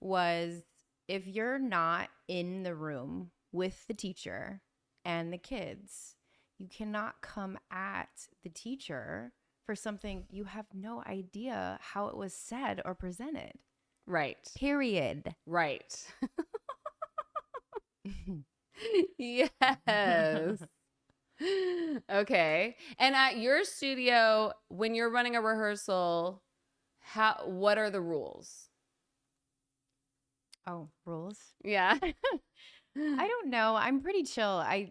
Speaker 2: was if you're not in the room with the teacher and the kids, you cannot come at the teacher for something you have no idea how it was said or presented.
Speaker 1: Right.
Speaker 2: Period.
Speaker 1: Right. Yes. Okay. And at your studio, when you're running a rehearsal, what are the rules?
Speaker 2: Oh, rules?
Speaker 1: Yeah.
Speaker 2: I don't know. I'm pretty chill. I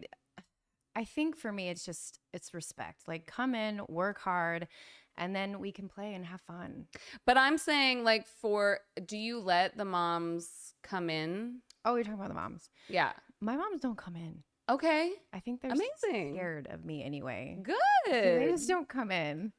Speaker 2: think for me it's respect. Like come in, work hard, and then we can play and have fun.
Speaker 1: But I'm saying like do you let the moms come in?
Speaker 2: Oh, you're talking about the moms.
Speaker 1: Yeah.
Speaker 2: My moms don't come in.
Speaker 1: Okay.
Speaker 2: I think they're
Speaker 1: amazing.
Speaker 2: scared of me anyway.
Speaker 1: Good.
Speaker 2: So they just don't come in.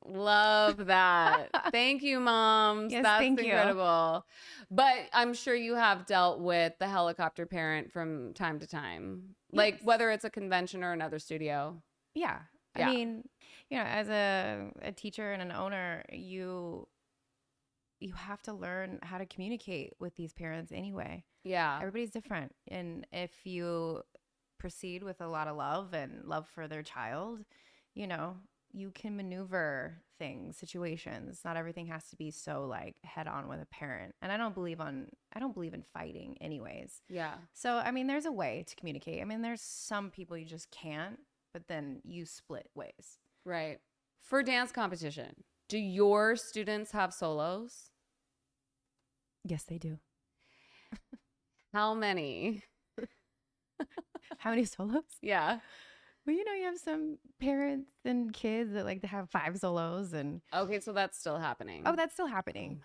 Speaker 1: Love that. Thank you, moms.
Speaker 2: Yes,
Speaker 1: That's
Speaker 2: thank
Speaker 1: incredible. But I'm sure you have dealt with the helicopter parent from time to time, like whether it's a convention or another studio.
Speaker 2: Yeah. I mean, as a teacher and an owner, you have to learn how to communicate with these parents anyway.
Speaker 1: Yeah.
Speaker 2: Everybody's different. And if you proceed with a lot of love and love for their child, you can maneuver things, situations. Not everything has to be so like head on with a parent. And I don't believe in fighting anyways.
Speaker 1: Yeah.
Speaker 2: So, I mean, there's a way to communicate. I mean, there's some people you just can't, but then you split ways.
Speaker 1: Right. For dance competition, do your students have solos?
Speaker 2: Yes, they do.
Speaker 1: How many?
Speaker 2: How many solos?
Speaker 1: Yeah.
Speaker 2: Well, you have some parents and kids that like to have 5 solos and
Speaker 1: Okay, so that's still happening.
Speaker 2: oh, that's still happening.
Speaker 1: Oh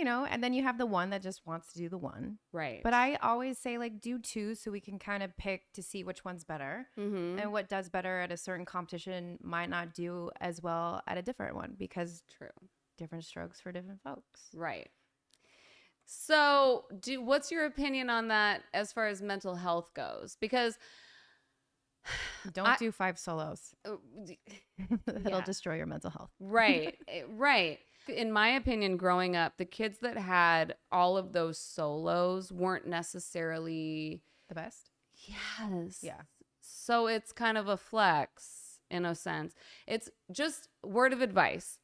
Speaker 1: my God.
Speaker 2: And then you have the one that just wants to do the one.
Speaker 1: Right.
Speaker 2: But I always say like do 2 so we can kind of pick to see which one's better.
Speaker 1: Mm-hmm.
Speaker 2: And what does better at a certain competition might not do as well at a different one because
Speaker 1: True.
Speaker 2: different strokes for different folks.
Speaker 1: Right. So, what's your opinion on that as far as mental health goes? Because
Speaker 2: don't do 5 solos. It'll
Speaker 1: yeah.
Speaker 2: destroy your mental health.
Speaker 1: Right. Right. In my opinion, growing up, the kids that had all of those solos weren't necessarily
Speaker 2: the best.
Speaker 1: Yes.
Speaker 2: Yeah.
Speaker 1: So it's kind of a flex in a sense. It's just word of advice.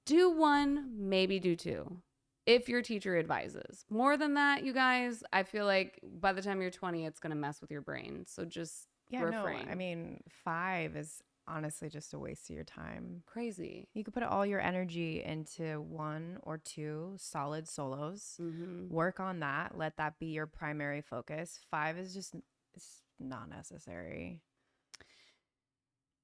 Speaker 1: Do 1, maybe do 2. If your teacher advises. More than that, you guys, I feel like by the time you're 20, it's going to mess with your brain. So just refrain.
Speaker 2: No, I mean, 5 is honestly just a waste of your time.
Speaker 1: Crazy.
Speaker 2: You could put all your energy into 1 or 2 solid solos.
Speaker 1: Mm-hmm.
Speaker 2: Work on that. Let that be your primary focus. 5 is just it's not necessary.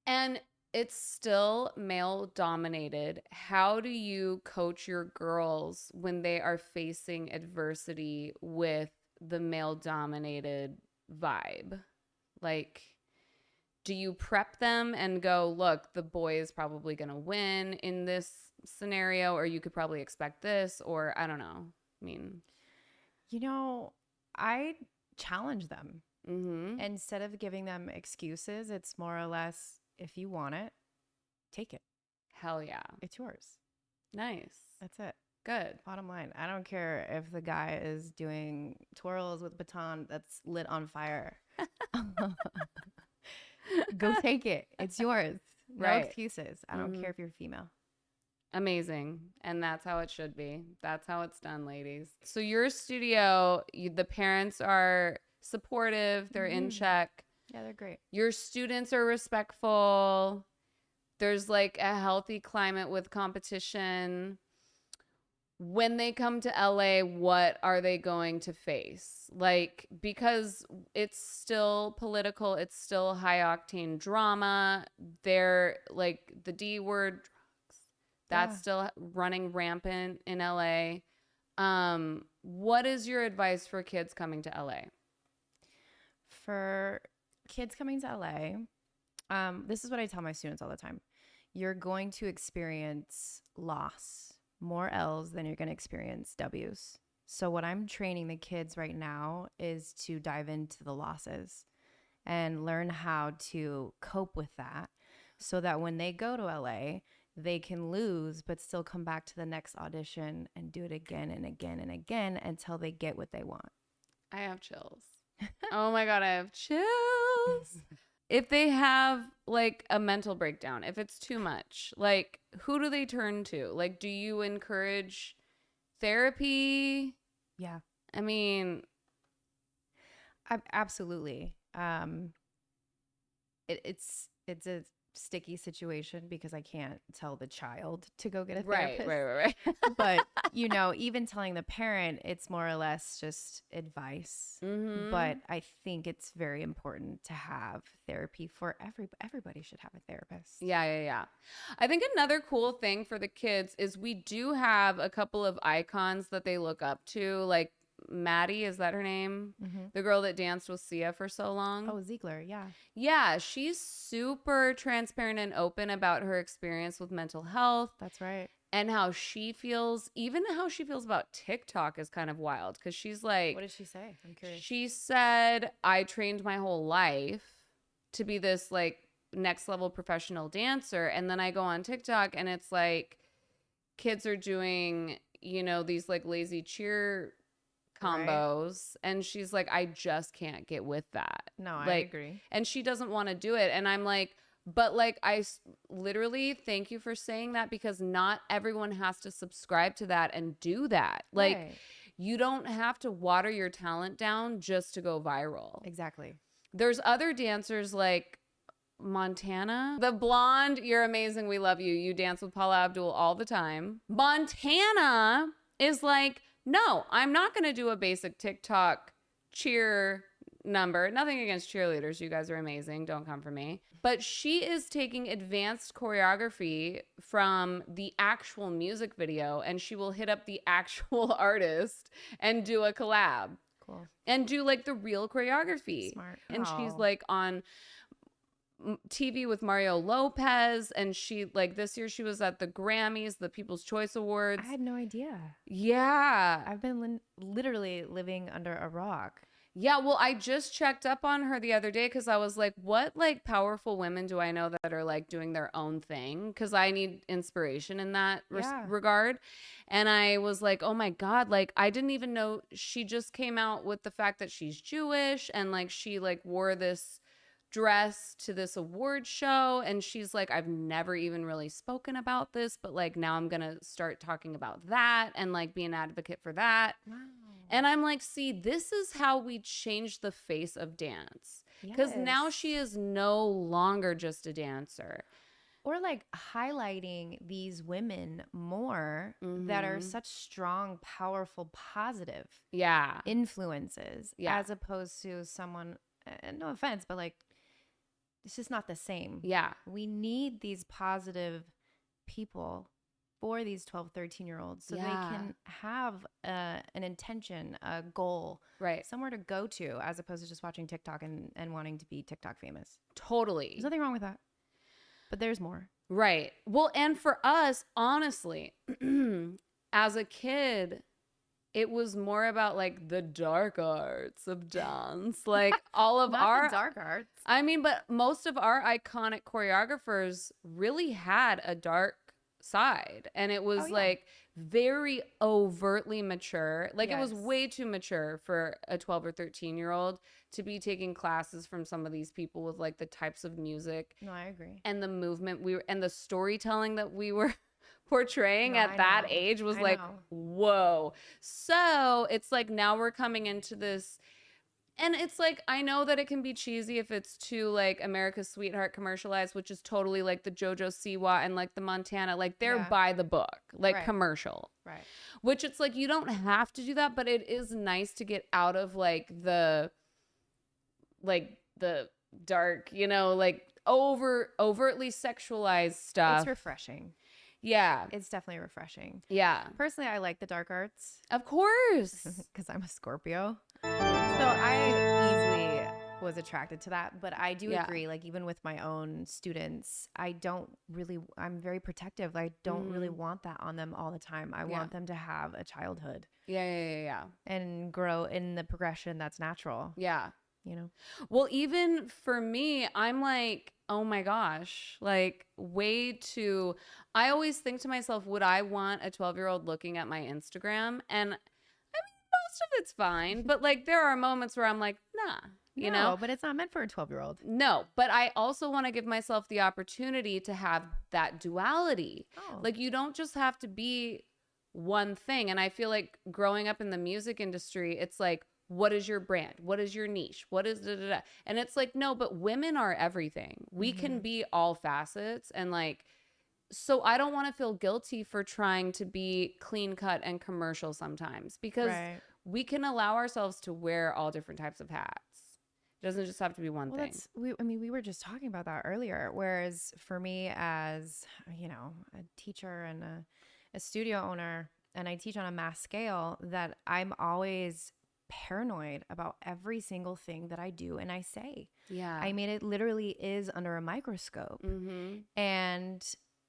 Speaker 1: And it's still male dominated. How do you coach your girls when they are facing adversity with the male dominated vibe? Like, do you prep them and go, look, the boy is probably going to win in this scenario, or you could probably expect this, or I don't know. I mean,
Speaker 2: I challenge them.
Speaker 1: mm-hmm.
Speaker 2: Instead of giving them excuses, it's more or less, if you want it, take it.
Speaker 1: Hell yeah.
Speaker 2: It's yours.
Speaker 1: Nice.
Speaker 2: That's it.
Speaker 1: Good.
Speaker 2: Bottom line. I don't care if the guy is doing twirls with baton that's lit on fire. Go take it. It's yours. No excuses. I don't care if you're female.
Speaker 1: Amazing. And that's how it should be. That's how it's done, ladies. So your studio, the parents are supportive. They're in check.
Speaker 2: Yeah, they're great.
Speaker 1: Your students are respectful. There's like a healthy climate with competition. When they come to LA, what are they going to face? Like, because it's still political, it's still high octane drama. They're like the D word, drugs. That's still running rampant in LA. What is your advice for kids coming to LA?
Speaker 2: For kids coming to LA, this is what I tell my students all the time. You're going to experience loss, more L's than you're going to experience W's. So what I'm training the kids right now is to dive into the losses and learn how to cope with that so that when they go to LA, they can lose, but still come back to the next audition and do it again and again and again until they get what they want.
Speaker 1: I have chills. Oh my God, I have chills. If they have like a mental breakdown, if it's too much, like who do they turn to? Like, do you encourage therapy?
Speaker 2: Yeah.
Speaker 1: I mean,
Speaker 2: Absolutely. It's a sticky situation because I can't tell the child to go get a therapist.
Speaker 1: Right.
Speaker 2: But, even telling the parent, it's more or less just advice.
Speaker 1: Mm-hmm.
Speaker 2: But I think it's very important to have therapy for everybody should have a therapist.
Speaker 1: Yeah. I think another cool thing for the kids is we do have a couple of icons that they look up to, like Maddie, is that her name?
Speaker 2: Mm-hmm.
Speaker 1: The girl that danced with Sia for so long.
Speaker 2: Oh, Ziegler, yeah.
Speaker 1: Yeah, she's super transparent and open about her experience with mental health.
Speaker 2: That's right.
Speaker 1: And how she feels, even how she feels about TikTok is kind of wild because she's like,
Speaker 2: What did she say? I'm curious.
Speaker 1: She said, I trained my whole life to be this like next level professional dancer. And then I go on TikTok and it's like kids are doing, these like lazy cheer combos. Right. And she's like, I just can't get with that.
Speaker 2: No,
Speaker 1: like,
Speaker 2: I agree.
Speaker 1: And she doesn't want to do it. And I'm like, but like, I literally thank you for saying that because not everyone has to subscribe to that and do that. Like, right. You don't have to water your talent down just to go viral.
Speaker 2: Exactly.
Speaker 1: There's other dancers like Montana. The blonde, you're amazing. We love you. You dance with Paula Abdul all the time. Montana is like, no, I'm not going to do a basic TikTok cheer number. Nothing against cheerleaders. You guys are amazing. Don't come for me. But she is taking advanced choreography from the actual music video and she will hit up the actual artist and do a collab.
Speaker 2: Cool.
Speaker 1: And do like the real choreography.
Speaker 2: Smart.
Speaker 1: And she's like on TV with Mario Lopez, and she like this year she was at the Grammys, the People's Choice Awards.
Speaker 2: I had no idea.
Speaker 1: Yeah,
Speaker 2: I've been literally living under a rock.
Speaker 1: Yeah, well, I just checked up on her the other day because I was like, what like powerful women do I know that are like doing their own thing? Because I need inspiration in that regard. And I was like, oh my God, like I didn't even know she just came out with the fact that she's Jewish and like she like wore this dress to this award show. And she's like, I've never even really spoken about this, but like now I'm going to start talking about that and like be an advocate for that. Wow. And I'm like, see, this is how we change the face of dance. Because now she is no longer just a dancer.
Speaker 2: Or like highlighting these women more that are such strong, powerful, positive influences. As opposed to someone, no offense, but like, it's just not the same.
Speaker 1: Yeah.
Speaker 2: We need these positive people for these 12, 13-year-olds so they can have an intention, a goal, somewhere to go to as opposed to just watching TikTok and wanting to be TikTok famous.
Speaker 1: Totally.
Speaker 2: There's nothing wrong with that. But there's more.
Speaker 1: Right. Well, and for us, honestly, as a kid, it was more about like the dark arts of dance, like all of
Speaker 2: our dark arts.
Speaker 1: I mean, but most of our iconic choreographers really had a dark side, and it was like very overtly mature. Like it was way too mature for a 12 or 13-year-old to be taking classes from some of these people with like the types of music.
Speaker 2: No, I agree.
Speaker 1: And the movement and the storytelling that we were portraying at that age was like, whoa. So it's like now we're coming into this, and it's like, I know that it can be cheesy if it's too like America's Sweetheart commercialized, which is totally like the JoJo Siwa and like the Montana, like they're by the book, like commercial.
Speaker 2: Right.
Speaker 1: Which it's like, you don't have to do that, but it is nice to get out of like the dark, like overtly sexualized stuff.
Speaker 2: It's refreshing.
Speaker 1: Yeah.
Speaker 2: It's definitely refreshing.
Speaker 1: Yeah.
Speaker 2: Personally, I like the dark arts.
Speaker 1: Of course.
Speaker 2: Because I'm a Scorpio. So I easily was attracted to that. But I do agree, like even with my own students, I'm very protective. I don't really want that on them all the time. I want them to have a childhood.
Speaker 1: Yeah.
Speaker 2: And grow in the progression that's natural.
Speaker 1: Yeah.
Speaker 2: you know?
Speaker 1: Well, even for me, I'm like, oh my gosh, like way too. I always think to myself, would I want a 12-year-old looking at my Instagram? And I mean, most of it's fine, but like there are moments where I'm like, nah, you know?
Speaker 2: No, but it's not meant for a 12-year-old.
Speaker 1: No, but I also want to give myself the opportunity to have that duality.
Speaker 2: Oh,
Speaker 1: Like you don't just have to be one thing. And I feel like growing up in the music industry, it's like, what is your brand? What is your niche? What is da, da, da? And it's like, no, but women are everything. We can be all facets and like, so I don't want to feel guilty for trying to be clean cut and commercial sometimes because
Speaker 2: right.
Speaker 1: we can allow ourselves to wear all different types of hats. It doesn't just have to be one
Speaker 2: Well,
Speaker 1: thing.
Speaker 2: I mean, we were just talking about that earlier. Whereas for me, as you know, a teacher and a studio owner, and I teach on a mass scale, that I'm always paranoid about every single thing that I do and I say.
Speaker 1: Yeah.
Speaker 2: I mean, it literally is under a microscope.
Speaker 1: Mm-hmm.
Speaker 2: And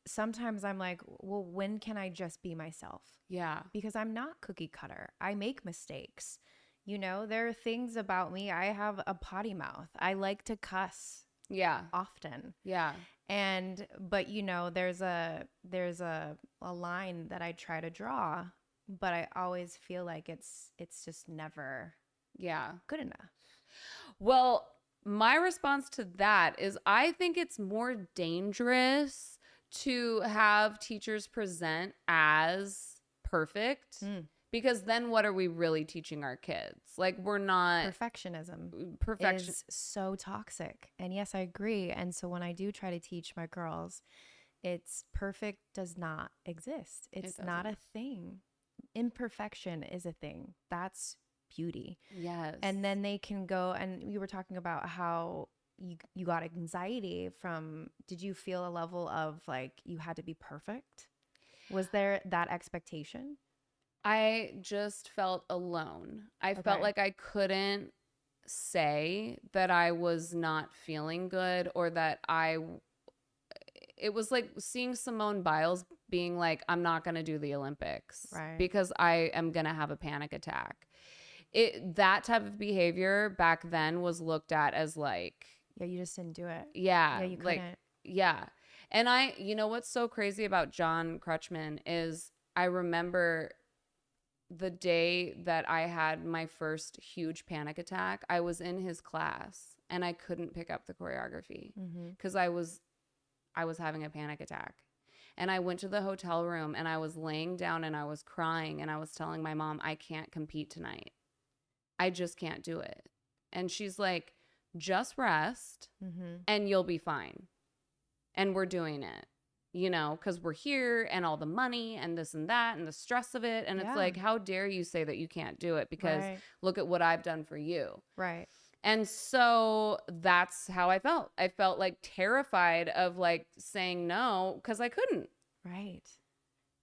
Speaker 2: sometimes I'm like, well, when can I just be myself?
Speaker 1: Yeah.
Speaker 2: Because I'm not cookie cutter. I make mistakes. You know, there are things about me. I have a potty mouth. I like to cuss
Speaker 1: Yeah.
Speaker 2: often.
Speaker 1: Yeah.
Speaker 2: And but you know, there's a line that I try to draw, but I always feel like it's just never
Speaker 1: Yeah.
Speaker 2: good enough.
Speaker 1: Well, my response to that is I think it's more dangerous to have teachers present as perfect because then what are we really teaching our kids? Like we're not
Speaker 2: Perfectionism
Speaker 1: perfection.
Speaker 2: is so toxic. And yes, I agree. And so when I do try to teach my girls, it's perfect does not exist. It's not a thing. Imperfection is a thing. That's beauty.
Speaker 1: Yes.
Speaker 2: And then they can go, and we were talking about how you got anxiety from, did you feel a level of like you had to be perfect? Was there that expectation?
Speaker 1: I just felt alone. I felt
Speaker 2: Okay.
Speaker 1: like I couldn't say that I was not feeling good or that it was like seeing Simone Biles being like, I'm not going to do the Olympics
Speaker 2: Right.
Speaker 1: because I am going to have a panic attack. That type of behavior back then was looked at as like,
Speaker 2: Yeah, you just didn't do it.
Speaker 1: yeah,
Speaker 2: Yeah, you
Speaker 1: like,
Speaker 2: couldn't.
Speaker 1: yeah. And you know what's so crazy about John Crutchman is I remember the day that I had my first huge panic attack, I was in his class and I couldn't pick up the choreography because I was having a panic attack. And I went to the hotel room and I was laying down and I was crying and I was telling my mom, I can't compete tonight. I just can't do it. And she's like, just rest and you'll be fine. And we're doing it, you know, because we're here and all the money and this and that and the stress of it. And it's like, how dare you say that you can't do it? Because look at what I've done for you.
Speaker 2: Right.
Speaker 1: And so that's how I felt. I felt like terrified of like saying no because I couldn't.
Speaker 2: Right.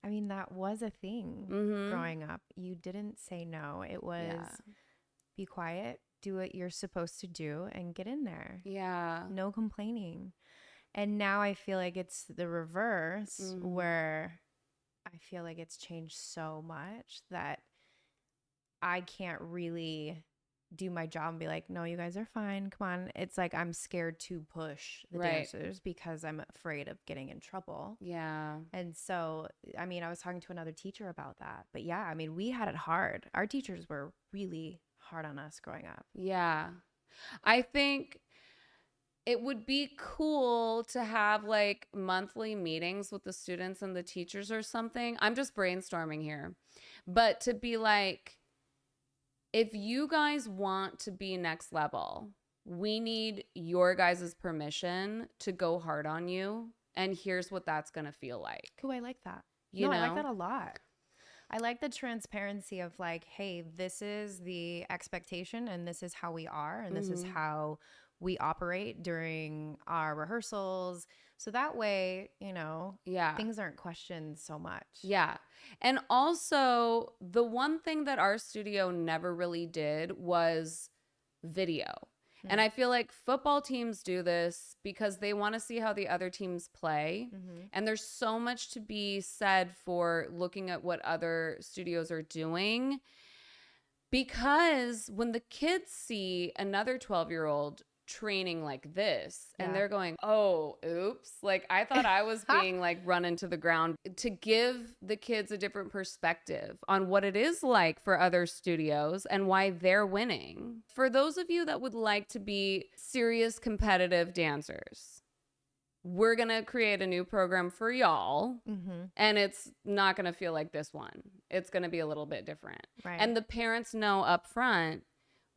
Speaker 2: I mean, that was a thing growing up. You didn't say no. It was be quiet, do what you're supposed to do, and get in there.
Speaker 1: Yeah.
Speaker 2: No complaining. And now I feel like it's the reverse where I feel like it's changed so much that I can't really do my job and be like, no, you guys are fine. Come on. It's like I'm scared to push the dancers because I'm afraid of getting in trouble.
Speaker 1: Yeah.
Speaker 2: And so, I mean, I was talking to another teacher about that. But yeah, I mean, we had it hard. Our teachers were really hard on us growing up.
Speaker 1: Yeah. I think it would be cool to have like monthly meetings with the students and the teachers or something. I'm just brainstorming here. But to be like, if you guys want to be next level, we need your guys' permission to go hard on you. And here's what that's going to feel like.
Speaker 2: Cool, I like that.
Speaker 1: You know?
Speaker 2: I like that a lot. I like the transparency of like, hey, this is the expectation and this is how we are and this is how we operate during our rehearsals. So that way, you know, things aren't questioned so much.
Speaker 1: Yeah. And also, the one thing that our studio never really did was video. And I feel like football teams do this because they want to see how the other teams play. And there's so much to be said for looking at what other studios are doing. Because when the kids see another 12-year-old training like this and they're going, oh, oops, like I thought I was being like run into the ground, to give the kids a different perspective on what it is like for other studios and why they're winning. For those of you that would like to be serious competitive dancers, we're going to create a new program for y'all, and it's not going to feel like this one. It's going to be a little bit different.
Speaker 2: Right.
Speaker 1: And the parents know up front,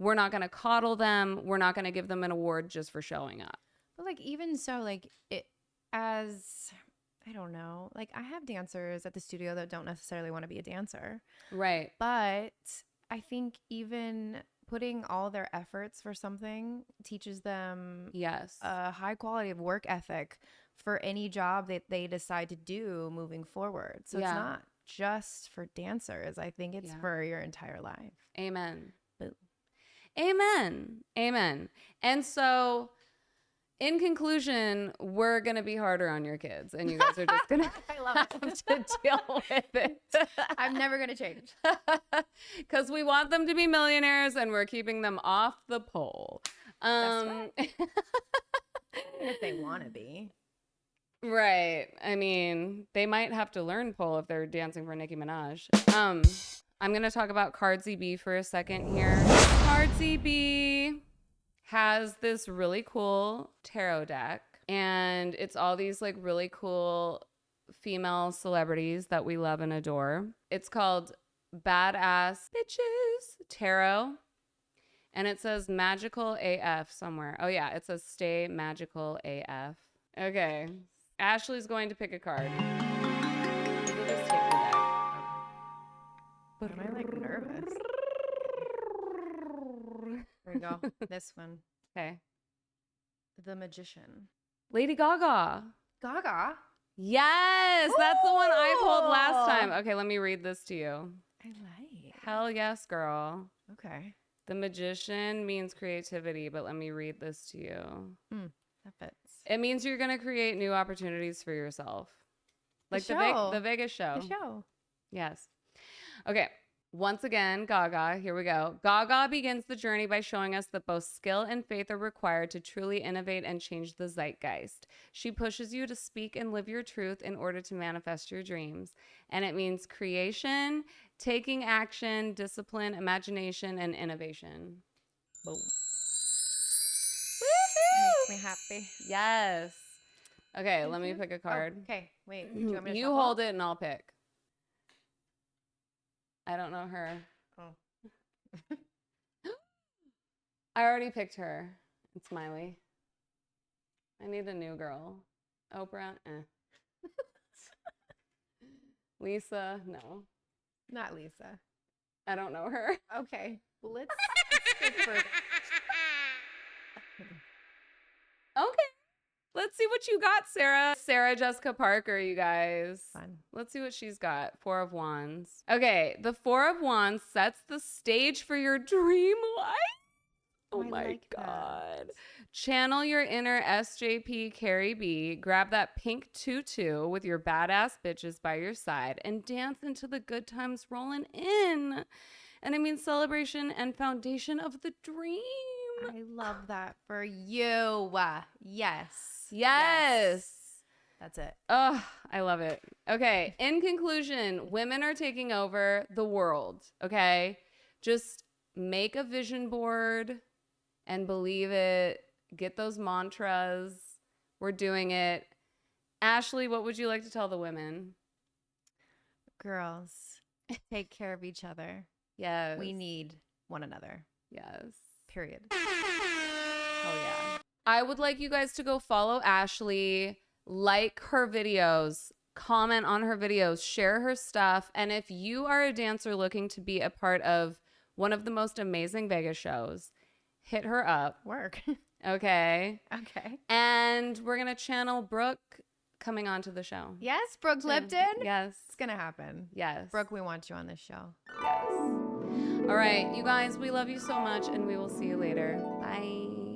Speaker 1: we're not going to coddle them. We're not going to give them an award just for showing up.
Speaker 2: But like, even so, like I don't know, like I have dancers at the studio that don't necessarily want to be a dancer.
Speaker 1: Right.
Speaker 2: But I think even putting all their efforts for something teaches them a high quality of work ethic for any job that they decide to do moving forward. So it's not just for dancers. I think it's for your entire life.
Speaker 1: Amen.
Speaker 2: Boom.
Speaker 1: Amen. Amen. And so in conclusion, we're going to be harder on your kids and you guys are just going to have to deal with it.
Speaker 2: I'm never going to change.
Speaker 1: Because we want them to be millionaires and we're keeping them off the pole.
Speaker 2: That's right. If they want to be.
Speaker 1: Right. I mean, they might have to learn pole if they're dancing for Nicki Minaj. I'm going to talk about Cardsy B for a second here. Cardsy B has this really cool tarot deck, and it's all these like really cool female celebrities that we love and adore. It's called Badass Bitches Tarot, and it says magical AF somewhere. Oh yeah, it says stay magical AF. Okay, Ashley's going to pick a card. We'll just take the deck.
Speaker 2: Am I like nervous? There we go. This one.
Speaker 1: Okay.
Speaker 2: The Magician.
Speaker 1: Lady Gaga.
Speaker 2: Gaga?
Speaker 1: Yes, that's the one I pulled last time. Okay, let me read this to you.
Speaker 2: I like.
Speaker 1: Hell yes, girl.
Speaker 2: Okay.
Speaker 1: The Magician means creativity, but let me read this to you.
Speaker 2: That fits.
Speaker 1: It means you're going to create new opportunities for yourself. Like the Vegas show.
Speaker 2: The show.
Speaker 1: Yes. Okay. Once again, Gaga, here we go. Gaga begins the journey by showing us that both skill and faith are required to truly innovate and change the zeitgeist. She pushes you to speak and live your truth in order to manifest your dreams. And it means creation, taking action, discipline, imagination, and innovation. Boom.
Speaker 2: Woohoo! Makes me happy.
Speaker 1: Yes. Okay, let me pick a card.
Speaker 2: Oh, okay, wait. Do you want me to
Speaker 1: You
Speaker 2: shuffle?
Speaker 1: hold it and I'll pick. I don't know her.
Speaker 2: Oh.
Speaker 1: I already picked her. It's Miley. I need a new girl. Oprah? Lisa? No.
Speaker 2: Not Lisa.
Speaker 1: I don't know her.
Speaker 2: Okay. Well, let's go further.
Speaker 1: Okay. Let's see what you got, Sarah. Sarah Jessica Parker, you guys.
Speaker 2: Fun.
Speaker 1: Let's see what she's got. Four of Wands. Okay, the Four of Wands sets the stage for your dream life. Oh my
Speaker 2: like
Speaker 1: God.
Speaker 2: that.
Speaker 1: Channel your inner SJP Carrie B. Grab that pink tutu with your badass bitches by your side and dance into the good times rolling in. And it means celebration and foundation of the dream.
Speaker 2: I love that for you. Yes.
Speaker 1: Yes.
Speaker 2: That's it.
Speaker 1: Oh, I love it. Okay. In conclusion, women are taking over the world. Okay. Just make a vision board and believe it. Get those mantras. We're doing it. Ashley, what would you like to tell the women?
Speaker 2: Girls, take care of each other.
Speaker 1: Yes.
Speaker 2: We need one another.
Speaker 1: Yes.
Speaker 2: Period.
Speaker 1: Oh, yeah. I would like you guys to go follow Ashley, like her videos, comment on her videos, share her stuff. And if you are a dancer looking to be a part of one of the most amazing Vegas shows, hit her up.
Speaker 2: Work.
Speaker 1: Okay.
Speaker 2: Okay.
Speaker 1: And we're going to channel Brooke coming onto the show.
Speaker 2: Yes, Brooke Lipton.
Speaker 1: Yes.
Speaker 2: It's going to happen.
Speaker 1: Yes.
Speaker 2: Brooke, we want you on this show.
Speaker 1: Yes. All right, you guys, we love you so much, and we will see you later. Bye.